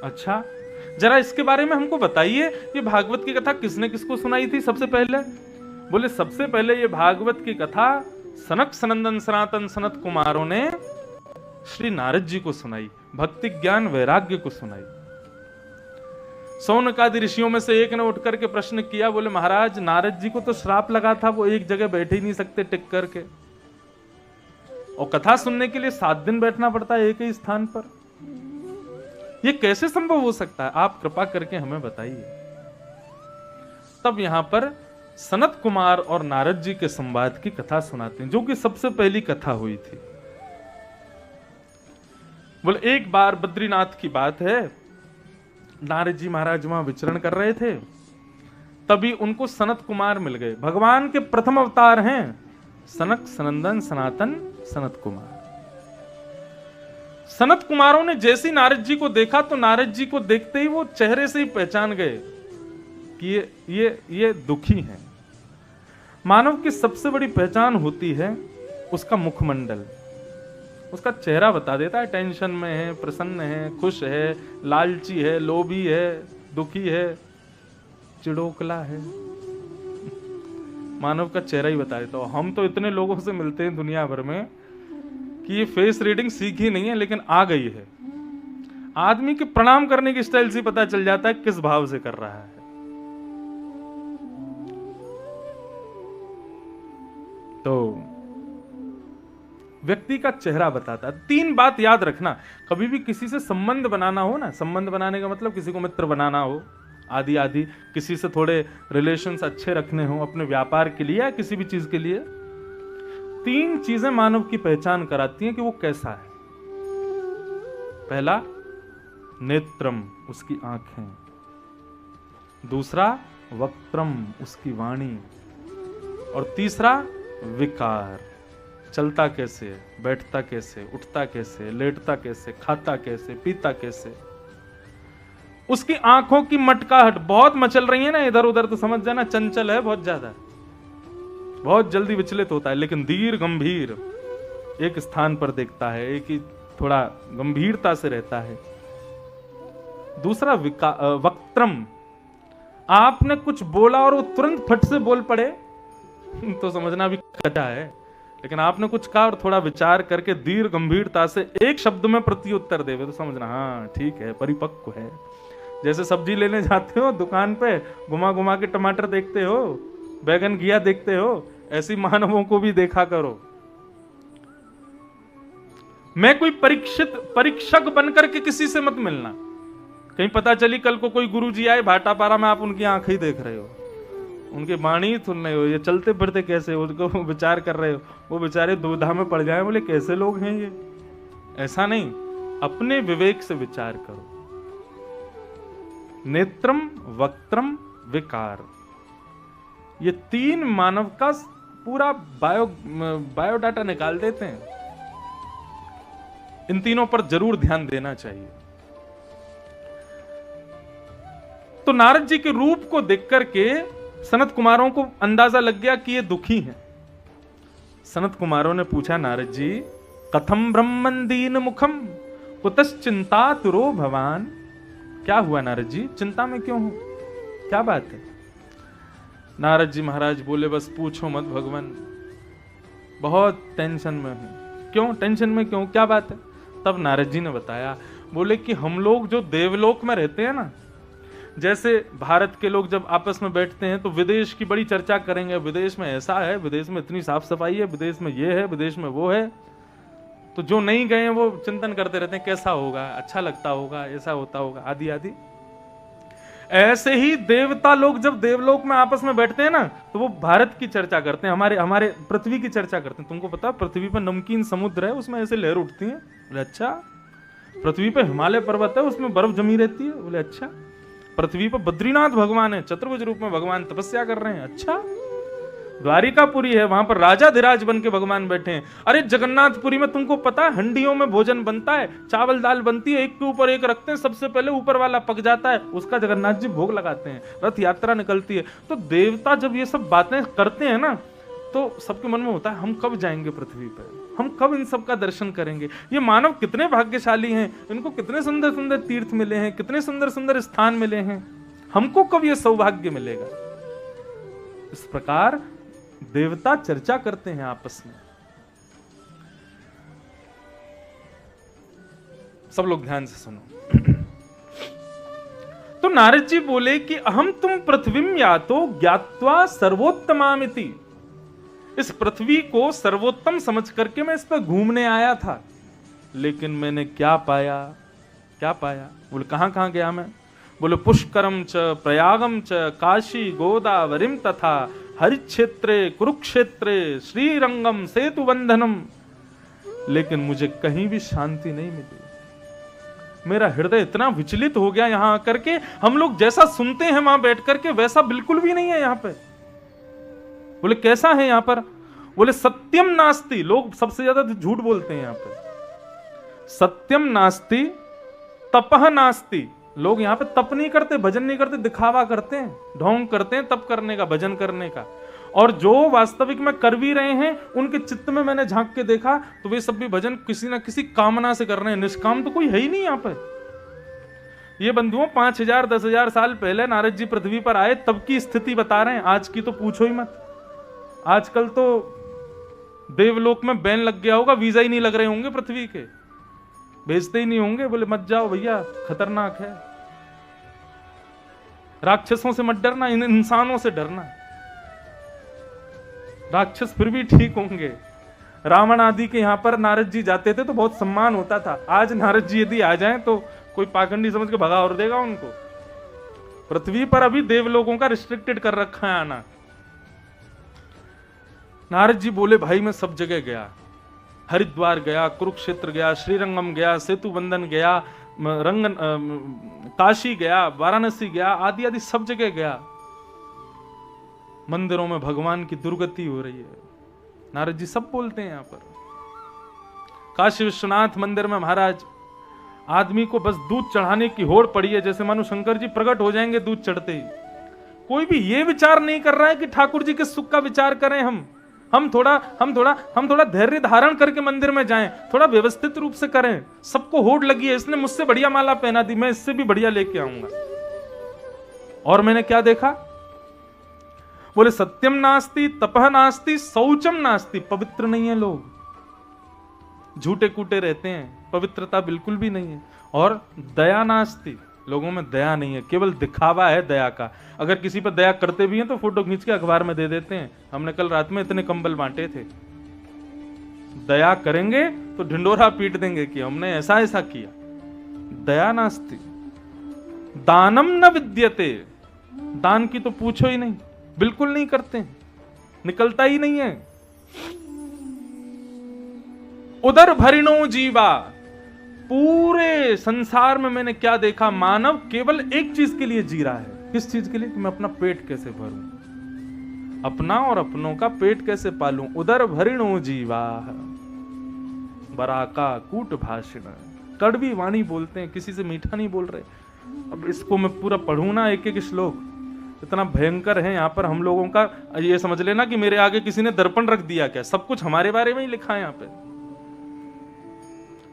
S1: अच्छा जरा इसके बारे में हमको बताइए, ये भागवत की कथा किसने किसको सुनाई थी सबसे पहले? बोले सबसे पहले ये भागवत की कथा सनक सनंदन सनातन सनत कुमारों ने श्री नारद जी को सुनाई, भक्ति ज्ञान वैराग्य को सुनाई। सौनकादि ऋषियों में से एक ने उठ करके प्रश्न किया, बोले महाराज नारद जी को तो श्राप लगा था, वो एक जगह बैठ ही नहीं सकते टिक करके, और कथा सुनने के लिए 7 दिन बैठना पड़ता है एक ही स्थान पर। ये कैसे संभव हो सकता है? आप कृपा करके हमें बताइए। तब यहां पर सनत कुमार और नारद जी के संवाद की कथा सुनाते हैं, जो कि सबसे पहली कथा हुई थी। बोले एक बार बद्रीनाथ की बात है, नारद जी महाराज वहां विचरण कर रहे थे, तभी उनको सनत कुमार मिल गए। भगवान के प्रथम अवतार हैं सनक सनंदन सनातन सनत कुमार। सनत कुमारों ने जैसे नारद जी को देखा तो नारद जी को देखते ही वो चेहरे से ही पहचान गए कि ये दुखी हैं। मानव की सबसे बड़ी पहचान होती है उसका मुखमंडल, उसका चेहरा बता देता है टेंशन में है, प्रसन्न है, खुश है, लालची है, लोभी है, दुखी है, चिड़ोकला है। मानव का चेहरा ही बता देता है। हम तो इतने लोगों से मिलते हैं दुनिया भर में कि ये फेस रीडिंग सीखी नहीं है, लेकिन आ गई है। आदमी के प्रणाम करने की स्टाइल से पता चल जाता है किस भाव से कर रहा है। तो व्यक्ति का चेहरा बताता है। 3 बात याद रखना, कभी भी किसी से संबंध बनाना हो ना, संबंध बनाने का मतलब किसी को मित्र बनाना हो आदि आदि, किसी से थोड़े रिलेशंस अच्छे रखने हो अपने व्यापार के लिए या किसी भी चीज के लिए, 3 चीजें मानव की पहचान कराती हैं कि वो कैसा है। पहला नेत्रम, उसकी आंखें। दूसरा वक्त्रम, उसकी वाणी। और तीसरा विकार, चलता कैसे, बैठता कैसे, उठता कैसे, लेटता कैसे, खाता कैसे, पीता कैसे। उसकी आंखों की मटकाहट बहुत मचल रही है ना इधर उधर, तो समझ जाना चंचल है बहुत ज्यादा, बहुत जल्दी विचलित होता है, लेकिन धीर गंभीर एक स्थान पर देखता है, एक ही थोड़ा गंभीरता से रहता है। दूसरा वक्त्रम, आपने कुछ बोला और वो तुरंत फट से बोल पड़े तो समझना भी कटा है, लेकिन आपने कुछ कहा और थोड़ा विचार करके धीर गंभीरता से एक शब्द में प्रत्युत्तर देवे तो समझना हाँ ठीक है, परिपक्व है। जैसे सब्जी लेने जाते हो दुकान पे, घुमा घुमा के टमाटर देखते हो, बैगन घिया देखते हो, ऐसी मानवों को भी देखा करो। मैं कोई परीक्षक बनकर के किसी से मत मिलना। कहीं पता चली कल को कोई गुरुजी आए भाटापारा में, आप उनकी आंखें ही देख रहे हो, उनके वाणी सुन रहे हो, ये चलते फिरते कैसे, उनको विचार कर रहे हो, वो बेचारे दुविधा में पड़ जाए, बोले कैसे लोग हैं ये। ऐसा नहीं, अपने विवेक से विचार करो। नेत्रम, वक्त्रम, विकार, ये 3 मानव का पूरा बायोडाटा निकाल देते हैं। इन तीनों पर जरूर ध्यान देना चाहिए। तो नारद जी के रूप को देख करके सनत कुमारों को अंदाजा लग गया कि ये दुखी हैं। सनत कुमारों ने पूछा नारद जी, कथम ब्रह्मन दीन मुखम कुतश्चिंता तुरो भवान। क्या हुआ नारद जी, चिंता में क्यों हो, क्या बात है? नारद जी महाराज बोले, बस पूछो मत भगवान, बहुत टेंशन में हूं। क्यों टेंशन में, क्यों, क्या बात है? तब नारद जी ने बताया, बोले कि हम लोग जो देवलोक में रहते हैं ना, जैसे भारत के लोग जब आपस में बैठते हैं तो विदेश की बड़ी चर्चा करेंगे, विदेश में ऐसा है, विदेश में इतनी साफ सफाई है, विदेश में ये है, विदेश में वो है। तो जो नहीं गए हैं वो चिंतन करते रहते हैं कैसा होगा, अच्छा लगता होगा, ऐसा होता होगा, आदि आदि। ऐसे ही देवता लोग जब देवलोक में आपस में बैठते हैं ना, तो वो भारत की चर्चा करते हैं, हमारे पृथ्वी की चर्चा करते हैं। तुमको पता पृथ्वी पर नमकीन समुद्र है, उसमें ऐसे लहर उठती है। बोले अच्छा। पृथ्वी पर हिमालय पर्वत है, उसमें बर्फ जमी रहती है। बोले अच्छा। पृथ्वी पर बद्रीनाथ भगवान है, चतुर्भुज रूप में भगवान तपस्या कर रहे हैं। अच्छा। द्वारिकापुरी है, वहां पर राजाधिराज बन के भगवान बैठे हैं। अरे जगन्नाथपुरी में तुमको पता है हंडियों में भोजन बनता है, चावल दाल बनती है, एक के ऊपर एक रखते हैं, सबसे पहले ऊपर वाला पक जाता है, उसका जगन्नाथ जी भोग लगाते हैं, रथ यात्रा निकलती है। तो देवता जब ये सब बातें करते हैं ना, तो सबके मन में होता है हम कब जाएंगे पृथ्वी पर, हम कब इन सब का दर्शन करेंगे। ये मानव कितने भाग्यशाली हैं, इनको कितने सुंदर सुंदर तीर्थ मिले हैं, कितने सुंदर सुंदर स्थान मिले हैं, हमको कब ये सौभाग्य मिलेगा। इस प्रकार देवता चर्चा करते हैं आपस में। सब लोग ध्यान से सुनो। तो नारद जी बोले कि अहम तुम पृथ्वीम यातो ज्ञात्वा सर्वोत्तमामिति। इस पृथ्वी को सर्वोत्तम समझ करके मैं इस पर घूमने आया था, लेकिन मैंने क्या पाया, क्या पाया। बोले कहां कहां गया मैं। बोले पुष्करम च प्रयागम च काशी गोदावरीम तथा हरिक्षेत्रे कुरुक्षेत्रे श्रीरंगम सेतु बंधनम, लेकिन मुझे कहीं भी शांति नहीं मिली। मेरा हृदय इतना विचलित हो गया यहां आकर के, हम लोग जैसा सुनते हैं वहां बैठ करके वैसा बिल्कुल भी नहीं है यहां पे। बोले कैसा है यहां पर। बोले सत्यम नास्ति, लोग सबसे ज्यादा झूठ बोलते हैं यहां पे। सत्यम नास्ति तपह नास्ति, लोग यहाँ पे तप नहीं करते, भजन नहीं करते, दिखावा करते हैं, ढोंग करते हैं तप करने का, भजन करने का। और जो वास्तविक में कर भी रहे हैं, उनके चित्त में मैंने झांक के देखा तो वे सब भी भजन किसी ना किसी कामना से कर रहे हैं, निष्काम तो कोई है ही नहीं यहाँ पे। ये बंधुओं 5000 10,000 साल पहले नारद जी पृथ्वी पर आए तब की स्थिति बता रहे हैं, आज की तो पूछो ही मत। आजकल तो देवलोक में बैन लग गया होगा, वीजा ही नहीं लग रहे होंगे पृथ्वी के, भेजते ही नहीं होंगे। बोले मत जाओ भैया, खतरनाक है। राक्षसों से मत डरना, इन इंसानों से डरना। राक्षस फिर भी ठीक होंगे। रावण आदि के यहां पर नारद जी जाते थे तो बहुत सम्मान होता था। आज नारद जी यदि आ जाएं तो कोई पाखंडी समझ के भगा और देगा उनको। पृथ्वी पर अभी देवलोगों का रिस्ट्रिक्टेड कर रखा है आना। नारद जी बोले भाई मैं सब जगह गया, हरिद्वार गया, कुरुक्षेत्र गया, श्रीरंगम गया, सेतु बंधन गया, काशी गया, वाराणसी गया, आदि आदि सब जगह गया। मंदिरों में भगवान की दुर्गति हो रही है, नारद जी सब बोलते हैं यहां पर। काशी विश्वनाथ मंदिर में महाराज आदमी को बस दूध चढ़ाने की होड़ पड़ी है, जैसे मानो शंकर जी प्रकट हो जाएंगे दूध चढ़ते ही। कोई भी ये विचार नहीं कर रहा है कि ठाकुर जी के सुख का विचार करें। हम थोड़ा धैर्य धारण करके मंदिर में जाएं, थोड़ा व्यवस्थित रूप से करें। सबको होड़ लगी है, इसने मुझसे बढ़िया माला पहना दी, मैं इससे भी बढ़िया लेके आऊंगा। और मैंने क्या देखा। बोले सत्यम नास्ति तपह नास्ति शौचम नास्ति, पवित्र नहीं है लोग, झूठे कूटे रहते हैं, पवित्रता बिल्कुल भी नहीं है। और दया नास्ति, लोगों में दया नहीं है, केवल दिखावा है दया का। अगर किसी पर दया करते भी हैं तो फोटो खींच के अखबार में दे देते हैं। हमने कल रात में इतने कंबल बांटे थे। दया करेंगे तो ढिंडोरा पीट देंगे कि हमने ऐसा ऐसा किया। दया नास्ति। दानम न विद्यते, दान की तो पूछो ही नहीं, बिल्कुल नहीं करते हैं, निकलता ही नहीं है। उदर भरिणो जीवा, पूरे संसार में मैंने क्या देखा, मानव केवल एक चीज के लिए जी रहा है। किस चीज के लिए? कि मैं अपना पेट कैसे भरूं, अपना और अपनों का पेट कैसे पालूं। उदर भरिणो जीवा बराका कूट भाषण, कड़वी वाणी बोलते हैं, किसी से मीठा नहीं बोल रहे। अब इसको मैं पूरा पढ़ूं ना, एक एक श्लोक इतना भयंकर है यहाँ पर। हम लोगों का ये समझ लेना कि मेरे आगे किसी ने दर्पण रख दिया क्या, सब कुछ हमारे बारे में ही लिखा है यहाँ पे।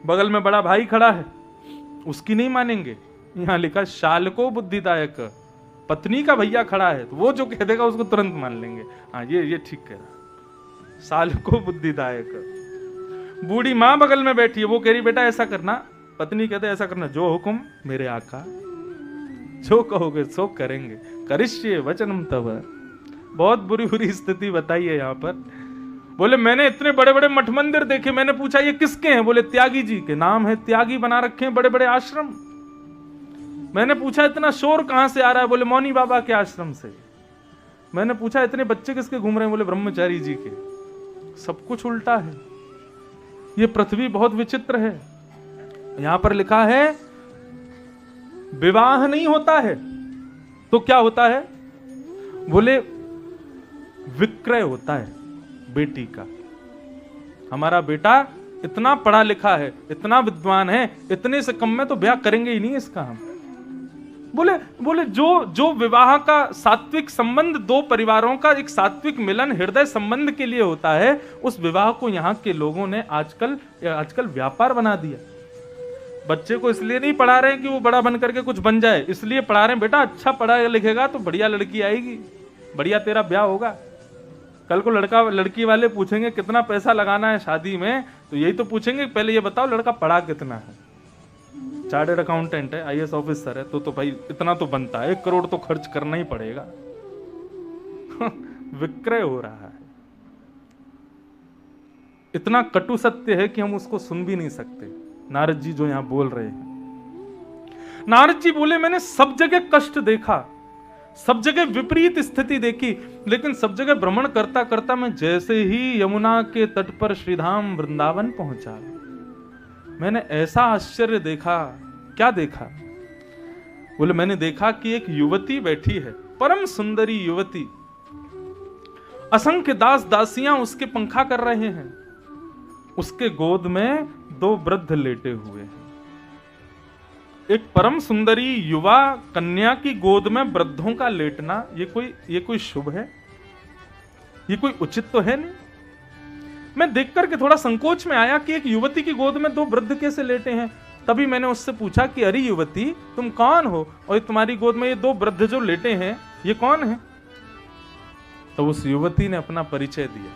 S1: बगल में बड़ा भाई खड़ा है, उसकी नहीं मानेंगे। यहां लिखा शाल को बुद्धिदायक, पत्नी का भैया खड़ा है तो वो जो कह देगा उसको तुरंत मान लेंगे। हाँ ये ठीक कह रहा। शाल को बुद्धिदायक। बूढ़ी माँ बगल में बैठी है, वो कह रही बेटा ऐसा करना, पत्नी कहते ऐसा करना, जो हुक्म मेरे आका, जो कहोगे सो करेंगे, करिष्ये वचनम तव। बहुत बुरी बुरी स्थिति बताई है यहाँ पर। बोले मैंने इतने बड़े बड़े मठ मंदिर देखे, मैंने पूछा ये किसके हैं? बोले त्यागी जी के। नाम है त्यागी, बना रखे हैं बड़े बड़े आश्रम। मैंने पूछा इतना शोर कहां से आ रहा है? बोले मौनी बाबा के आश्रम से। मैंने पूछा इतने बच्चे किसके घूम रहे हैं? बोले ब्रह्मचारी जी के। सब कुछ उल्टा है। ये पृथ्वी बहुत विचित्र है। यहां पर लिखा है विवाह नहीं होता है तो क्या होता है? बोले विक्रय होता है बेटी का। हमारा बेटा इतना पढ़ा लिखा है, इतना विद्वान है, इतने से कम में तो ब्याह करेंगे ही नहीं इसका हम। बोले जो विवाह का सात्विक संबंध, दो परिवारों का एक सात्विक मिलन हृदय संबंध के लिए होता है, उस विवाह को यहां के लोगों ने आजकल व्यापार बना दिया। बच्चे को इसलिए नहीं पढ़ा रहे हैं कि वो बड़ा बन करके कुछ बन जाए, इसलिए पढ़ा रहे हैं बेटा अच्छा पढ़ा लिखेगा तो बढ़िया लड़की आएगी, बढ़िया तेरा ब्याह होगा। कल को लड़का लड़की वाले पूछेंगे कितना पैसा लगाना है शादी में, तो यही तो पूछेंगे पहले ये बताओ लड़का पढ़ा कितना है। चार्टर्ड अकाउंटेंट है, IAS ऑफिसर है, तो भाई इतना तो बनता है, 1 करोड़ तो खर्च करना ही पड़ेगा। विक्रय हो रहा है। इतना कटु सत्य है कि हम उसको सुन भी नहीं सकते। नारद जी जो यहां बोल रहे हैं, नारद जी बोले मैंने सब जगह कष्ट देखा, सब जगह विपरीत स्थिति देखी, लेकिन सब जगह भ्रमण करता करता मैं जैसे ही यमुना के तट पर श्रीधाम वृंदावन पहुंचा, मैंने ऐसा आश्चर्य देखा। क्या देखा? बोले मैंने देखा कि एक युवती बैठी है, परम सुंदरी युवती, असंख्य दास दासियां उसके पंखा कर रहे हैं, उसके गोद में 2 वृद्ध लेटे हुए हैं। एक परम सुंदरी युवा कन्या की गोद में वृद्धों का लेटना, ये कोई शुभ है? ये कोई उचित तो है नहीं। मैं देख करके थोड़ा संकोच में आया कि एक युवती की गोद में 2 वृद्ध कैसे लेटे हैं। तभी मैंने उससे पूछा कि अरे युवती तुम कौन हो, और तुम्हारी गोद में ये 2 वृद्ध जो लेटे हैं ये कौन है? तो उस युवती ने अपना परिचय दिया।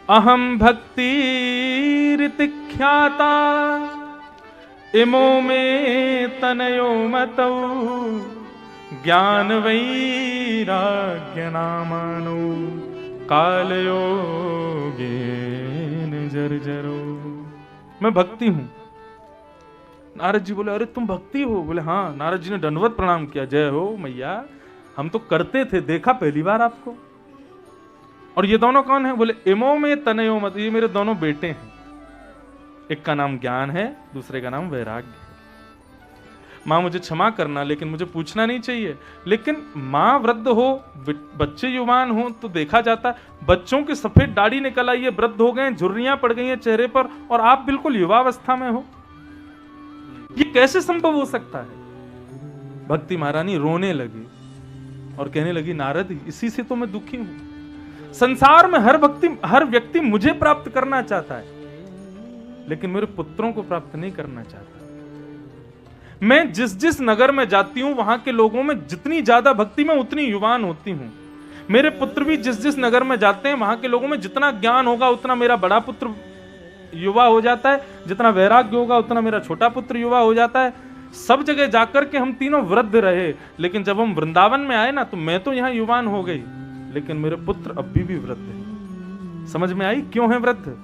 S1: अहम भक्ति ऋतिख्याता इमो में तनयो मतौ ज्ञान वैराग्य नामानो कालयोगेन जर्जरो। मैं भक्ति हूं। नारद जी बोले अरे तुम भक्ति हो? बोले हाँ। नारद जी ने दंडवत प्रणाम किया, जय हो मैया, हम तो करते थे, देखा पहली बार आपको। और ये दोनों कौन है? बोले इमो में तनयो मत, ये मेरे दोनों बेटे हैं। एक का नाम ज्ञान है, दूसरे का नाम वैराग्य है। मां मुझे क्षमा करना, लेकिन मुझे पूछना नहीं चाहिए, लेकिन मां वृद्ध हो, बच्चे युवान हो तो देखा जाता, बच्चों की सफेद दाढ़ी निकल आई है, वृद्ध हो गए, झुर्रियां पड़ गई हैं चेहरे पर, और आप बिल्कुल युवावस्था में हो। ये कैसे संभव हो सकता है? भक्ति महारानी रोने लगी और कहने लगी नारद इसी से तो मैं दुखी हूं। संसार में हर व्यक्ति मुझे प्राप्त करना चाहता है, लेकिन मेरे पुत्रों को प्राप्त नहीं करना चाहता। मैं जिस नगर में जाती हूं वहां के लोगों में जितनी ज्यादा भक्ति में उतनी युवान होती हूं। मेरे पुत्र भी जिस नगर में जाते हैं वहां के लोगों में जितना ज्ञान होगा उतना मेरा बड़ा पुत्र युवा हो जाता है, जितना वैराग्य होगा उतना मेरा छोटा पुत्र युवा हो जाता है। सब जगह जाकर के हम तीनों वृद्ध रहे, लेकिन जब हम वृंदावन में आए ना तो मैं तो यहां युवान हो गई, लेकिन मेरे पुत्र अभी भी वृद्ध हैं। समझ में आई क्यों है वृद्ध?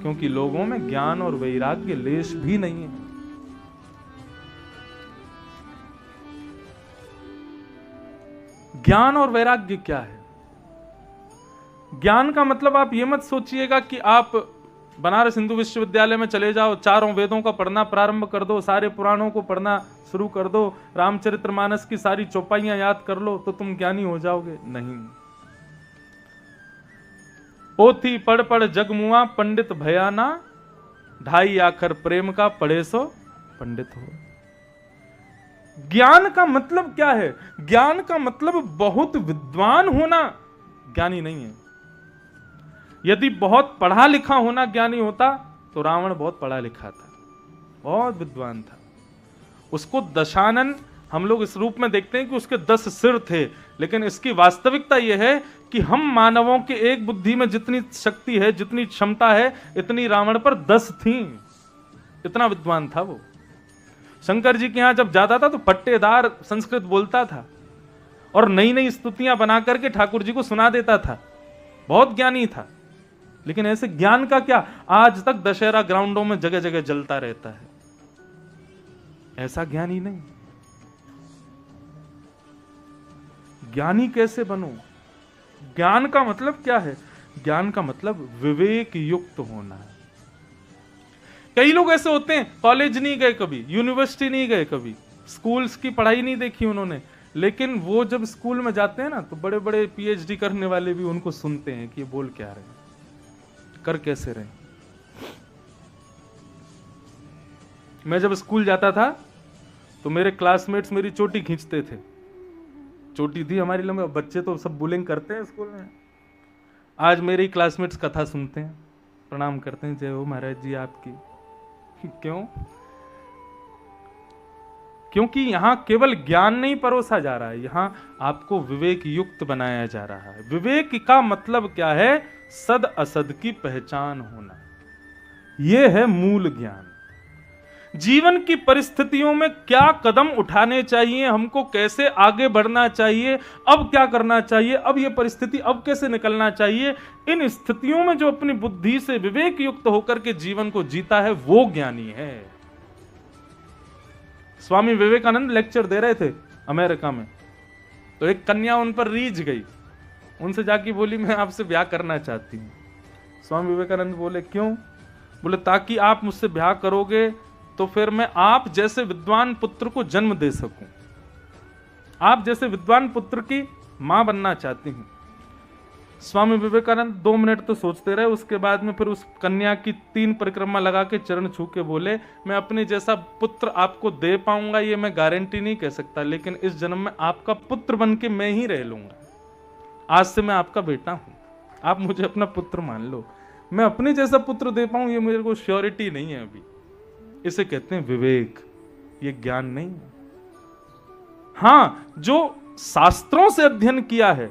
S1: क्योंकि लोगों में ज्ञान और वैराग्य लेश भी नहीं है। ज्ञान और वैराग्य क्या है? ज्ञान का मतलब आप ये मत सोचिएगा कि आप बनारस हिंदू विश्वविद्यालय में चले जाओ, 4 वेदों का पढ़ना प्रारंभ कर दो, सारे पुराणों को पढ़ना शुरू कर दो, रामचरितमानस की सारी चौपाइयां याद कर लो तो तुम ज्ञानी हो जाओगे। नहीं। पोथी पढ़ पढ़ जगमुआ पंडित भयाना, 2.5 आखर प्रेम का पढ़े सो पंडित हो। ज्ञान का मतलब क्या है? ज्ञान का मतलब बहुत विद्वान होना ज्ञानी नहीं है। यदि बहुत पढ़ा लिखा होना ज्ञानी होता तो रावण बहुत पढ़ा लिखा था, बहुत विद्वान था। उसको दशानन हम लोग इस रूप में देखते हैं कि उसके 10 सिर थे, लेकिन इसकी वास्तविकता यह है कि हम मानवों के एक बुद्धि में जितनी शक्ति है, जितनी क्षमता है, इतनी रावण पर 10 थी। इतना विद्वान था वो। शंकर जी के यहां जब जाता था तो पट्टेदार संस्कृत बोलता था और नई नई स्तुतियां बना करके ठाकुर जी को सुना देता था। बहुत ज्ञानी था। लेकिन ऐसे ज्ञान का क्या? आज तक दशहरा ग्राउंडों में जगह जगह जलता रहता है। ऐसा ज्ञान ही नहीं। ज्ञानी कैसे बनो? ज्ञान का मतलब क्या है? ज्ञान का मतलब विवेक युक्त होना है। कई लोग ऐसे होते हैं, कॉलेज नहीं गए कभी, यूनिवर्सिटी नहीं गए कभी, स्कूल्स की पढ़ाई नहीं देखी उन्होंने, लेकिन वो जब स्कूल में जाते हैं ना तो बड़े बड़े पीएचडी करने वाले भी उनको सुनते हैं कि ये बोल क्या रहे हैं, कर कैसे रहे। मैं जब स्कूल जाता था तो मेरे क्लासमेट्स मेरी चोटी खींचते थे। चोटी थी हमारी लंबी, बच्चे तो सब बुलिंग करते हैं स्कूल में। आज मेरे क्लासमेट्स कथा सुनते हैं, प्रणाम करते हैं, जय हो महाराज जी आपकी। क्यों? क्योंकि यहां केवल ज्ञान नहीं परोसा जा रहा है, यहां आपको विवेक युक्त बनाया जा रहा है। विवेक का मतलब क्या है? सद असद की पहचान होना, यह है मूल ज्ञान। जीवन की परिस्थितियों में क्या कदम उठाने चाहिए, हमको कैसे आगे बढ़ना चाहिए, अब क्या करना चाहिए, अब यह परिस्थिति अब कैसे निकलना चाहिए, इन स्थितियों में जो अपनी बुद्धि से विवेक युक्त होकर के जीवन को जीता है वो ज्ञानी है। स्वामी विवेकानंद लेक्चर दे रहे थे अमेरिका में, तो एक कन्या उन पर रीझ गई, उनसे जाके बोली मैं आपसे ब्याह करना चाहती हूँ। स्वामी विवेकानंद बोले क्यों? बोले ताकि आप मुझसे ब्याह करोगे तो फिर मैं आप जैसे विद्वान पुत्र को जन्म दे सकूं, आप जैसे विद्वान पुत्र की मां बनना चाहती हूं। स्वामी विवेकानंद 2 मिनट तो सोचते रहे, उसके बाद में फिर उस कन्या की 3 परिक्रमा लगा के चरण छू के बोले मैं अपने जैसा पुत्र आपको दे पाऊंगा ये मैं गारंटी नहीं कह सकता, लेकिन इस जन्म में आपका पुत्र बन के मैं ही रह लूंगा। आज से मैं आपका बेटा हूं, आप मुझे अपना पुत्र मान लो। मैं अपने जैसा पुत्र दे पाऊं ये मेरे को श्योरिटी नहीं है अभी। इसे कहते हैं विवेक, ये ज्ञान नहीं है। हां, जो शास्त्रों से अध्ययन किया है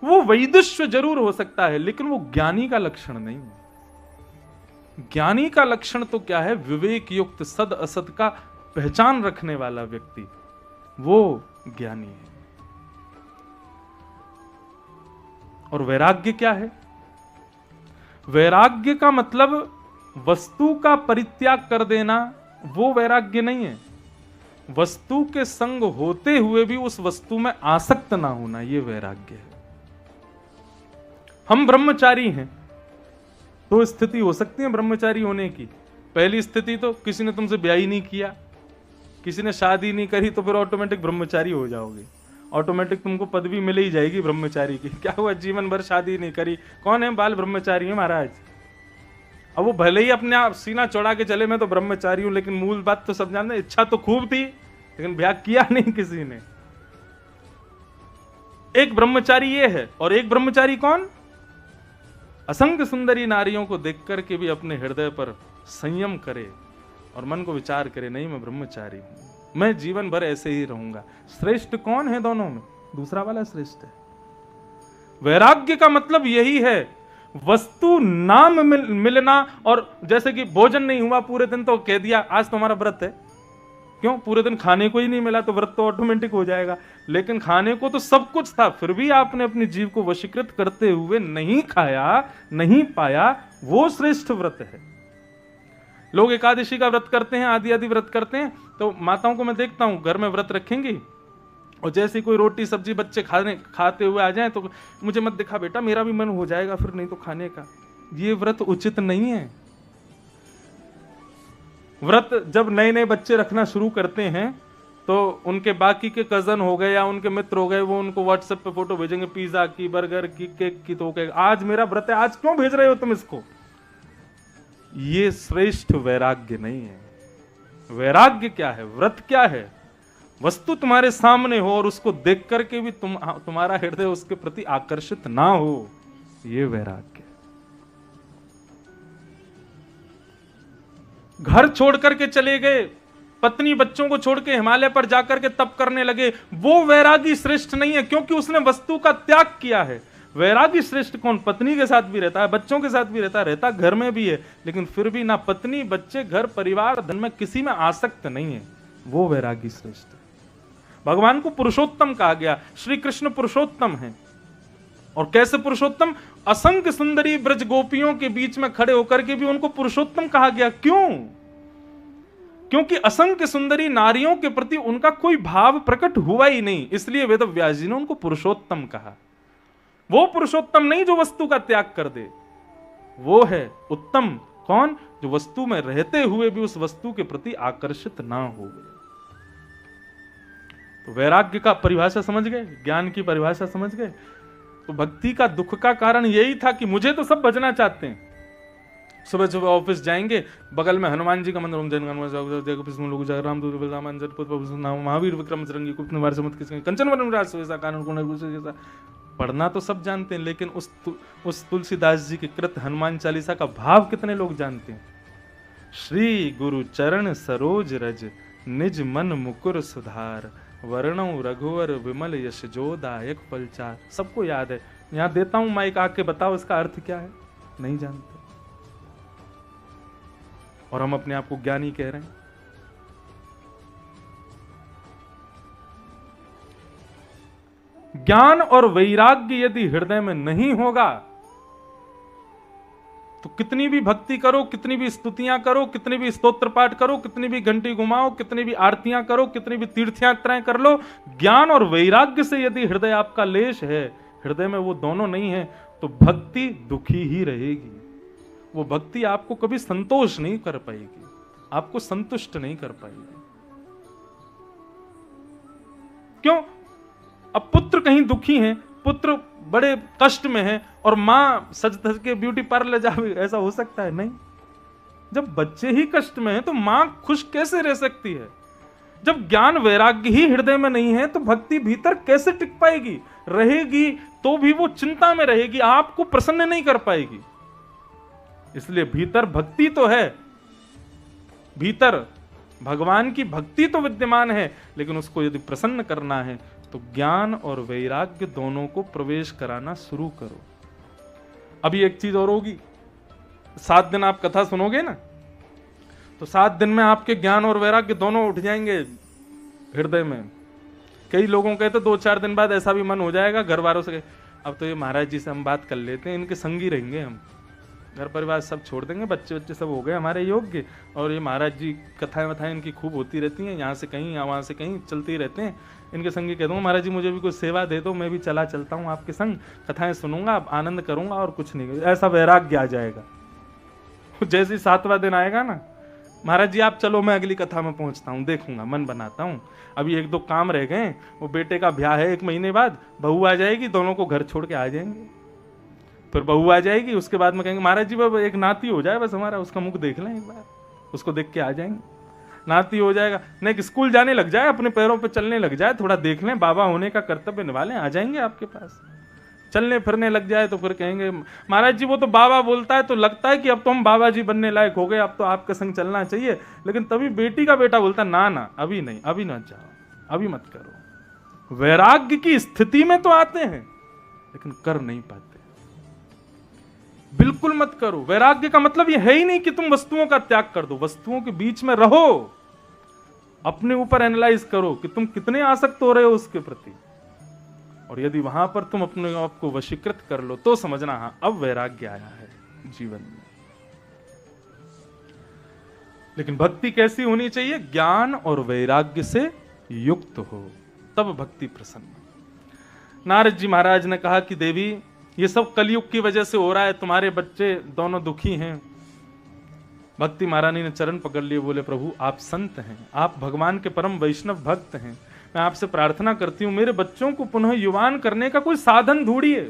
S1: वो वैदुष्य जरूर हो सकता है, लेकिन वो ज्ञानी का लक्षण नहीं है। ज्ञानी का लक्षण तो क्या है? विवेक युक्त सद असद का पहचान रखने वाला व्यक्ति, वो ज्ञानी है। और वैराग्य क्या है? वैराग्य का मतलब वस्तु का परित्याग कर देना, वो वैराग्य नहीं है। वस्तु के संग होते हुए भी उस वस्तु में आसक्त ना होना, ये वैराग्य है। हम ब्रह्मचारी हैं, तो स्थिति हो सकती है ब्रह्मचारी होने की। पहली स्थिति तो किसी ने तुमसे ब्याह ही नहीं किया, किसी ने शादी नहीं करी, तो फिर ऑटोमेटिक ब्रह्मचारी हो जाओगे, ऑटोमेटिक तुमको पदवी मिल ही जाएगी ब्रह्मचारी की। क्या हुआ, जीवन भर शादी नहीं करी, कौन है? बाल ब्रह्मचारी है महाराज। अब वो भले ही अपने आप सीना चौड़ा के चले मैं तो ब्रह्मचारी हूं, लेकिन मूल बात तो सब जानते, इच्छा तो खूब थी लेकिन ब्याह किया नहीं किसी ने। एक ब्रह्मचारी ये है, और एक ब्रह्मचारी कौन? असंख्य सुंदरी नारियों को देख करके भी अपने हृदय पर संयम करे और मन को विचार करे, नहीं मैं ब्रह्मचारी हूं, मैं जीवन भर ऐसे ही रहूंगा। श्रेष्ठ कौन है दोनों में? दूसरा वाला श्रेष्ठ है। वैराग्य का मतलब यही है, वस्तु नाम मिलना। और जैसे कि भोजन नहीं हुआ पूरे दिन तो कह दिया आज तुम्हारा व्रत है, क्यों? पूरे दिन खाने को ही नहीं मिला तो व्रत तो ऑटोमेटिक हो जाएगा। लेकिन खाने को तो सब कुछ था, फिर भी आपने अपनी जीव को वशीकृत करते हुए नहीं खाया, नहीं पाया, वो श्रेष्ठ व्रत है। लोग एकादशी का व्रत करते हैं, आदि आदि व्रत करते हैं, तो माताओं को मैं देखता हूं घर में व्रत रखेंगी और जैसे कोई रोटी सब्जी बच्चे खाते हुए आ जाएं तो मुझे मत दिखा बेटा, मेरा भी मन हो जाएगा फिर नहीं तो खाने का। ये व्रत उचित नहीं है। व्रत जब नए नए बच्चे रखना शुरू करते हैं तो उनके बाकी के कजन हो गए या उनके मित्र हो गए, वो उनको व्हाट्सएप पे फोटो भेजेंगे पिज्जा की, बर्गर की, केक की, तो आज मेरा व्रत है, आज क्यों भेज रहे हो तुम इसको? ये श्रेष्ठ वैराग्य नहीं है। वैराग्य क्या है? व्रत क्या है? वस्तु तुम्हारे सामने हो और उसको देख करके भी तुम्हारा हृदय उसके प्रति आकर्षित ना हो, ये वैराग्य। घर छोड़ करके चले गए, पत्नी बच्चों को छोड़ के हिमालय पर जाकर के तप करने लगे, वो वैरागी श्रेष्ठ नहीं है, क्योंकि उसने वस्तु का त्याग किया है। वैरागी श्रेष्ठ कौन? पत्नी के साथ भी रहता है, बच्चों के साथ भी रहता घर में भी है, लेकिन फिर भी ना पत्नी, बच्चे, घर, परिवार, धन में किसी में आसक्त नहीं है, वो वैरागी श्रेष्ठ है। भगवान को पुरुषोत्तम कहा गया, श्री कृष्ण पुरुषोत्तम है। और कैसे पुरुषोत्तम? असंख्य सुंदरी ब्रज गोपियों के बीच में खड़े होकर के भी उनको पुरुषोत्तम कहा गया। क्यों? क्योंकि असंख्य सुंदरी नारियों के प्रति उनका कोई भाव प्रकट हुआ ही नहीं, इसलिए वेदव्यास जी ने उनको पुरुषोत्तम कहा। वो पुरुषोत्तम नहीं जो वस्तु का त्याग कर दे, वो है उत्तम। कौन? जो वस्तु में रहते हुए भी उस वस्तु के प्रति आकर्षित ना हो। तो वैराग्य का परिभाषा समझ गए, ज्ञान की परिभाषा समझ गए। तो भक्ति का दुख का कारण यही था कि मुझे तो सब भजना चाहते हैं, सुबह सुबह ऑफिस जाएंगे, बगल में हनुमान जी का मंदिर, महावीर विक्रम सरंगी कंचन पढ़ना तो सब जानते हैं, लेकिन उस तुलसीदास जी के कृत हनुमान चालीसा का भाव कितने लोग जानते हैं? श्री गुरु चरण सरोज रज निज मन मुकुर सुधार, वर्णौ रघुवर विमल यश जो दायक फलचार। सबको याद है, यहां देता हूं माइक, आके बताओ इसका अर्थ क्या है। नहीं जानते, और हम अपने आप को ज्ञानी कह रहे हैं। ज्ञान और वैराग्य यदि हृदय में नहीं होगा तो कितनी भी भक्ति करो, कितनी भी स्तुतियां करो, कितनी भी स्तोत्र पाठ करो, कितनी भी घंटी घुमाओ, कितनी भी आरतियां करो, कितनी भी तीर्थ यात्राएं कर लो, ज्ञान और वैराग्य से यदि हृदय आपका लेश है, हृदय में वो दोनों नहीं है, तो भक्ति दुखी ही रहेगी। वो भक्ति आपको कभी संतोष नहीं कर पाएगी, आपको संतुष्ट नहीं कर पाएगी। क्यों? अब पुत्र कहीं दुखी हैं, पुत्र बड़े कष्ट में है, और मां सज धज के ब्यूटी पार्लर जावे, ऐसा हो सकता है? नहीं। जब बच्चे ही कष्ट में है तो मां खुश कैसे रह सकती है? जब ज्ञान वैराग्य ही हृदय में नहीं है तो भक्ति भीतर कैसे टिक पाएगी? रहेगी तो भी वो चिंता में रहेगी, आपको प्रसन्न नहीं कर पाएगी। इसलिए भीतर भक्ति तो है, भीतर भगवान की भक्ति तो विद्यमान है, लेकिन उसको यदि प्रसन्न करना है तो ज्ञान और वैराग्य दोनों को प्रवेश कराना शुरू करो। अभी एक चीज और होगी, 7 दिन आप कथा सुनोगे ना, तो 7 दिन में आपके ज्ञान और वैराग्य दोनों उठ जाएंगे हृदय में। कई लोगों के तो 2-4 दिन बाद ऐसा भी मन हो जाएगा घर वालों से, अब तो ये महाराज जी से हम बात कर लेते हैं, इनके संगी रहेंगे हम, घर परिवार सब छोड़ देंगे, बच्चे बच्चे सब हो गए हमारे योग्य, और ये महाराज जी कथाएं वथाएं इनकी खूब होती रहती हैं, यहाँ से कहीं या वहाँ से कहीं चलती रहते हैं। इनके संगी कह दूँगा महाराज जी मुझे भी कोई सेवा दे दो, मैं भी चलता हूँ आपके संग, कथाएं सुनूंगा, आनंद करूंगा और कुछ नहीं। ऐसा वैराग्य आ जाएगा। जैसे 7वां दिन आएगा ना, महाराज जी आप चलो मैं अगली कथा में पहुंचता हूँ, देखूंगा, मन बनाता हूँ, अभी 1-2 काम रह गए, वो बेटे का ब्याह है 1 महीने बाद, बहू आ जाएगी, दोनों को घर छोड़ के आ जाएंगे। फिर बहू आ जाएगी, उसके बाद में कहेंगे महाराज जी बाबा एक नाती हो जाए बस हमारा, उसका मुख देख लें एक बार, उसको देख के आ जाएंगे। नाती हो जाएगा, नहीं स्कूल जाने लग जाए, अपने पैरों पे चलने लग जाए, थोड़ा देख लें, बाबा होने का कर्तव्य निभा लें, आ जाएंगे आपके पास। चलने फिरने लग जाए तो फिर कहेंगे महाराज जी वो तो बाबा बोलता है तो लगता है कि अब तो हम बाबा जी बनने लायक हो गए, अब तो आपके संग चलना चाहिए, लेकिन तभी बेटी का बेटा बोलता ना ना अभी नहीं, अभी मत जाओ, अभी मत करो। वैराग्य की स्थिति में तो आते हैं लेकिन कर नहीं पाते। बिल्कुल मत करो। वैराग्य का मतलब यह है ही नहीं कि तुम वस्तुओं का त्याग कर दो, वस्तुओं के बीच में रहो, अपने ऊपर एनालाइज करो कि तुम कितने आसक्त हो रहे हो उसके प्रति, और यदि वहां पर तुम अपने आप को वशीकृत कर लो तो समझना हाँ अब वैराग्य आया है जीवन में। लेकिन भक्ति कैसी होनी चाहिए? ज्ञान और वैराग्य से युक्त हो, तब भक्ति प्रसन्न। नारद जी महाराज ने कहा कि देवी ये सब कलयुग की वजह से हो रहा है, तुम्हारे बच्चे दोनों दुखी हैं। भक्ति महारानी ने चरण पकड़ लिए, बोले प्रभु आप संत हैं, आप भगवान के परम वैष्णव भक्त हैं, मैं आपसे प्रार्थना करती हूं मेरे बच्चों को पुनः युवान करने का कोई साधन ढूंढिए।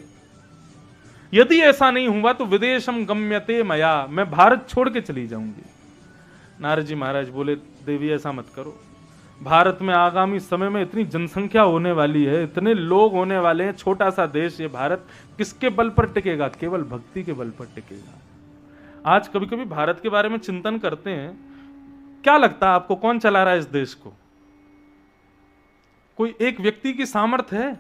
S1: यदि ऐसा नहीं हुआ तो विदेशम गम्यते मया, मैं भारत छोड़ के चली जाऊंगी। नारद जी महाराज बोले देवी ऐसा मत करो, भारत में आगामी समय में इतनी जनसंख्या होने वाली है, इतने लोग होने वाले हैं, छोटा सा देश ये भारत, किसके बल पर टिकेगा? केवल भक्ति के बल पर टिकेगा। आज कभी कभी भारत के बारे में चिंतन करते हैं, क्या लगता है आपको कौन चला रहा है इस देश को? कोई एक व्यक्ति की सामर्थ्य है?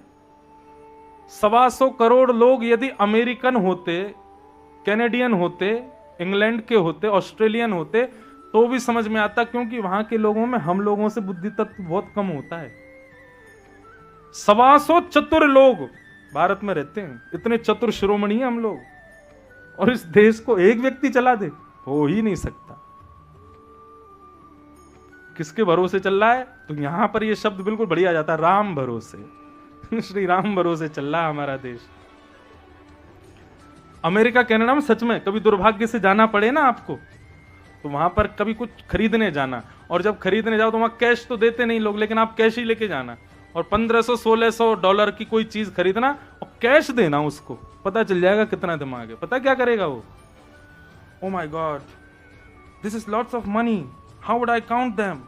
S1: 125 करोड़ लोग यदि अमेरिकन होते, कैनेडियन होते, इंग्लैंड के होते, ऑस्ट्रेलियन होते तो भी समझ में आता, क्योंकि वहां के लोगों में हम लोगों से बुद्धि तत्व बहुत कम होता है। 125 चतुर लोग भारत में रहते हैं, इतने चतुर शिरोमणि हैं हम लोग, और इस देश को एक व्यक्ति चला दे, हो ही नहीं सकता। किसके भरोसे चल रहा है? तो यहां पर ये शब्द बिल्कुल बढ़िया आ जाता है, राम भरोसे। श्री राम भरोसे चल रहा है हमारा देश। अमेरिका कनाडा में सच में कभी दुर्भाग्य से जाना पड़े ना आपको, तो वहां पर कभी कुछ खरीदने जाना, और जब खरीदने जाओ तो वहां कैश तो देते नहीं लोग, लेकिन आप कैश ही लेके जाना, और $1500-1600 की कोई चीज खरीदना और कैश देना उसको, पता चल जाएगा कितना दिमाग है। पता क्या करेगा वो? Oh my God, this is lots of money, how would I count them.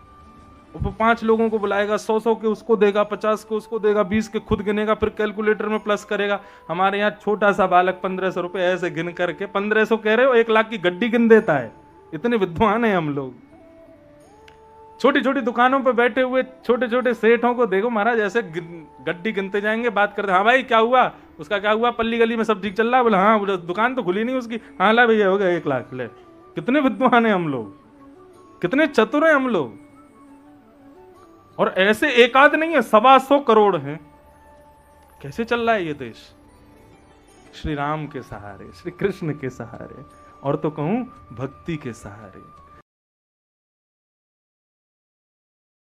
S1: वो 5 लोगों को बुलाएगा, 100 के उसको देगा, 50 को उसको देगा, 20 के खुद गिनेगा, फिर कैलकुलेटर में प्लस करेगा। हमारे यहाँ छोटा सा बालक 1500 रुपए ऐसे गिन करके, 1500 कह रहे हो, 1 लाख की गड्डी गिन देता है। इतने विद्वान हैं हम लोग। छोटी छोटी दुकानों पे बैठे हुए छोटे छोटे सेठों को देखो महाराज, ऐसे गड्डी गिनते जाएंगे, बात करते, हाँ भाई क्या हुआ, उसका क्या हुआ, पल्ली गली में सब ठीक चल रहा है? बोले हाँ, बोले दुकान तो खुली नहीं उसकी, हाँ ला भैया हो गया 1 लाख ले। कितने विद्वान हैं हम लोग, कितने चतुर हैं हम लोग। और ऐसे एक आध नहीं है, 125 करोड़ हैं। कैसे चल रहा है ये देश? श्री राम के सहारे, श्री कृष्ण के सहारे, और तो कहूं भक्ति के सहारे।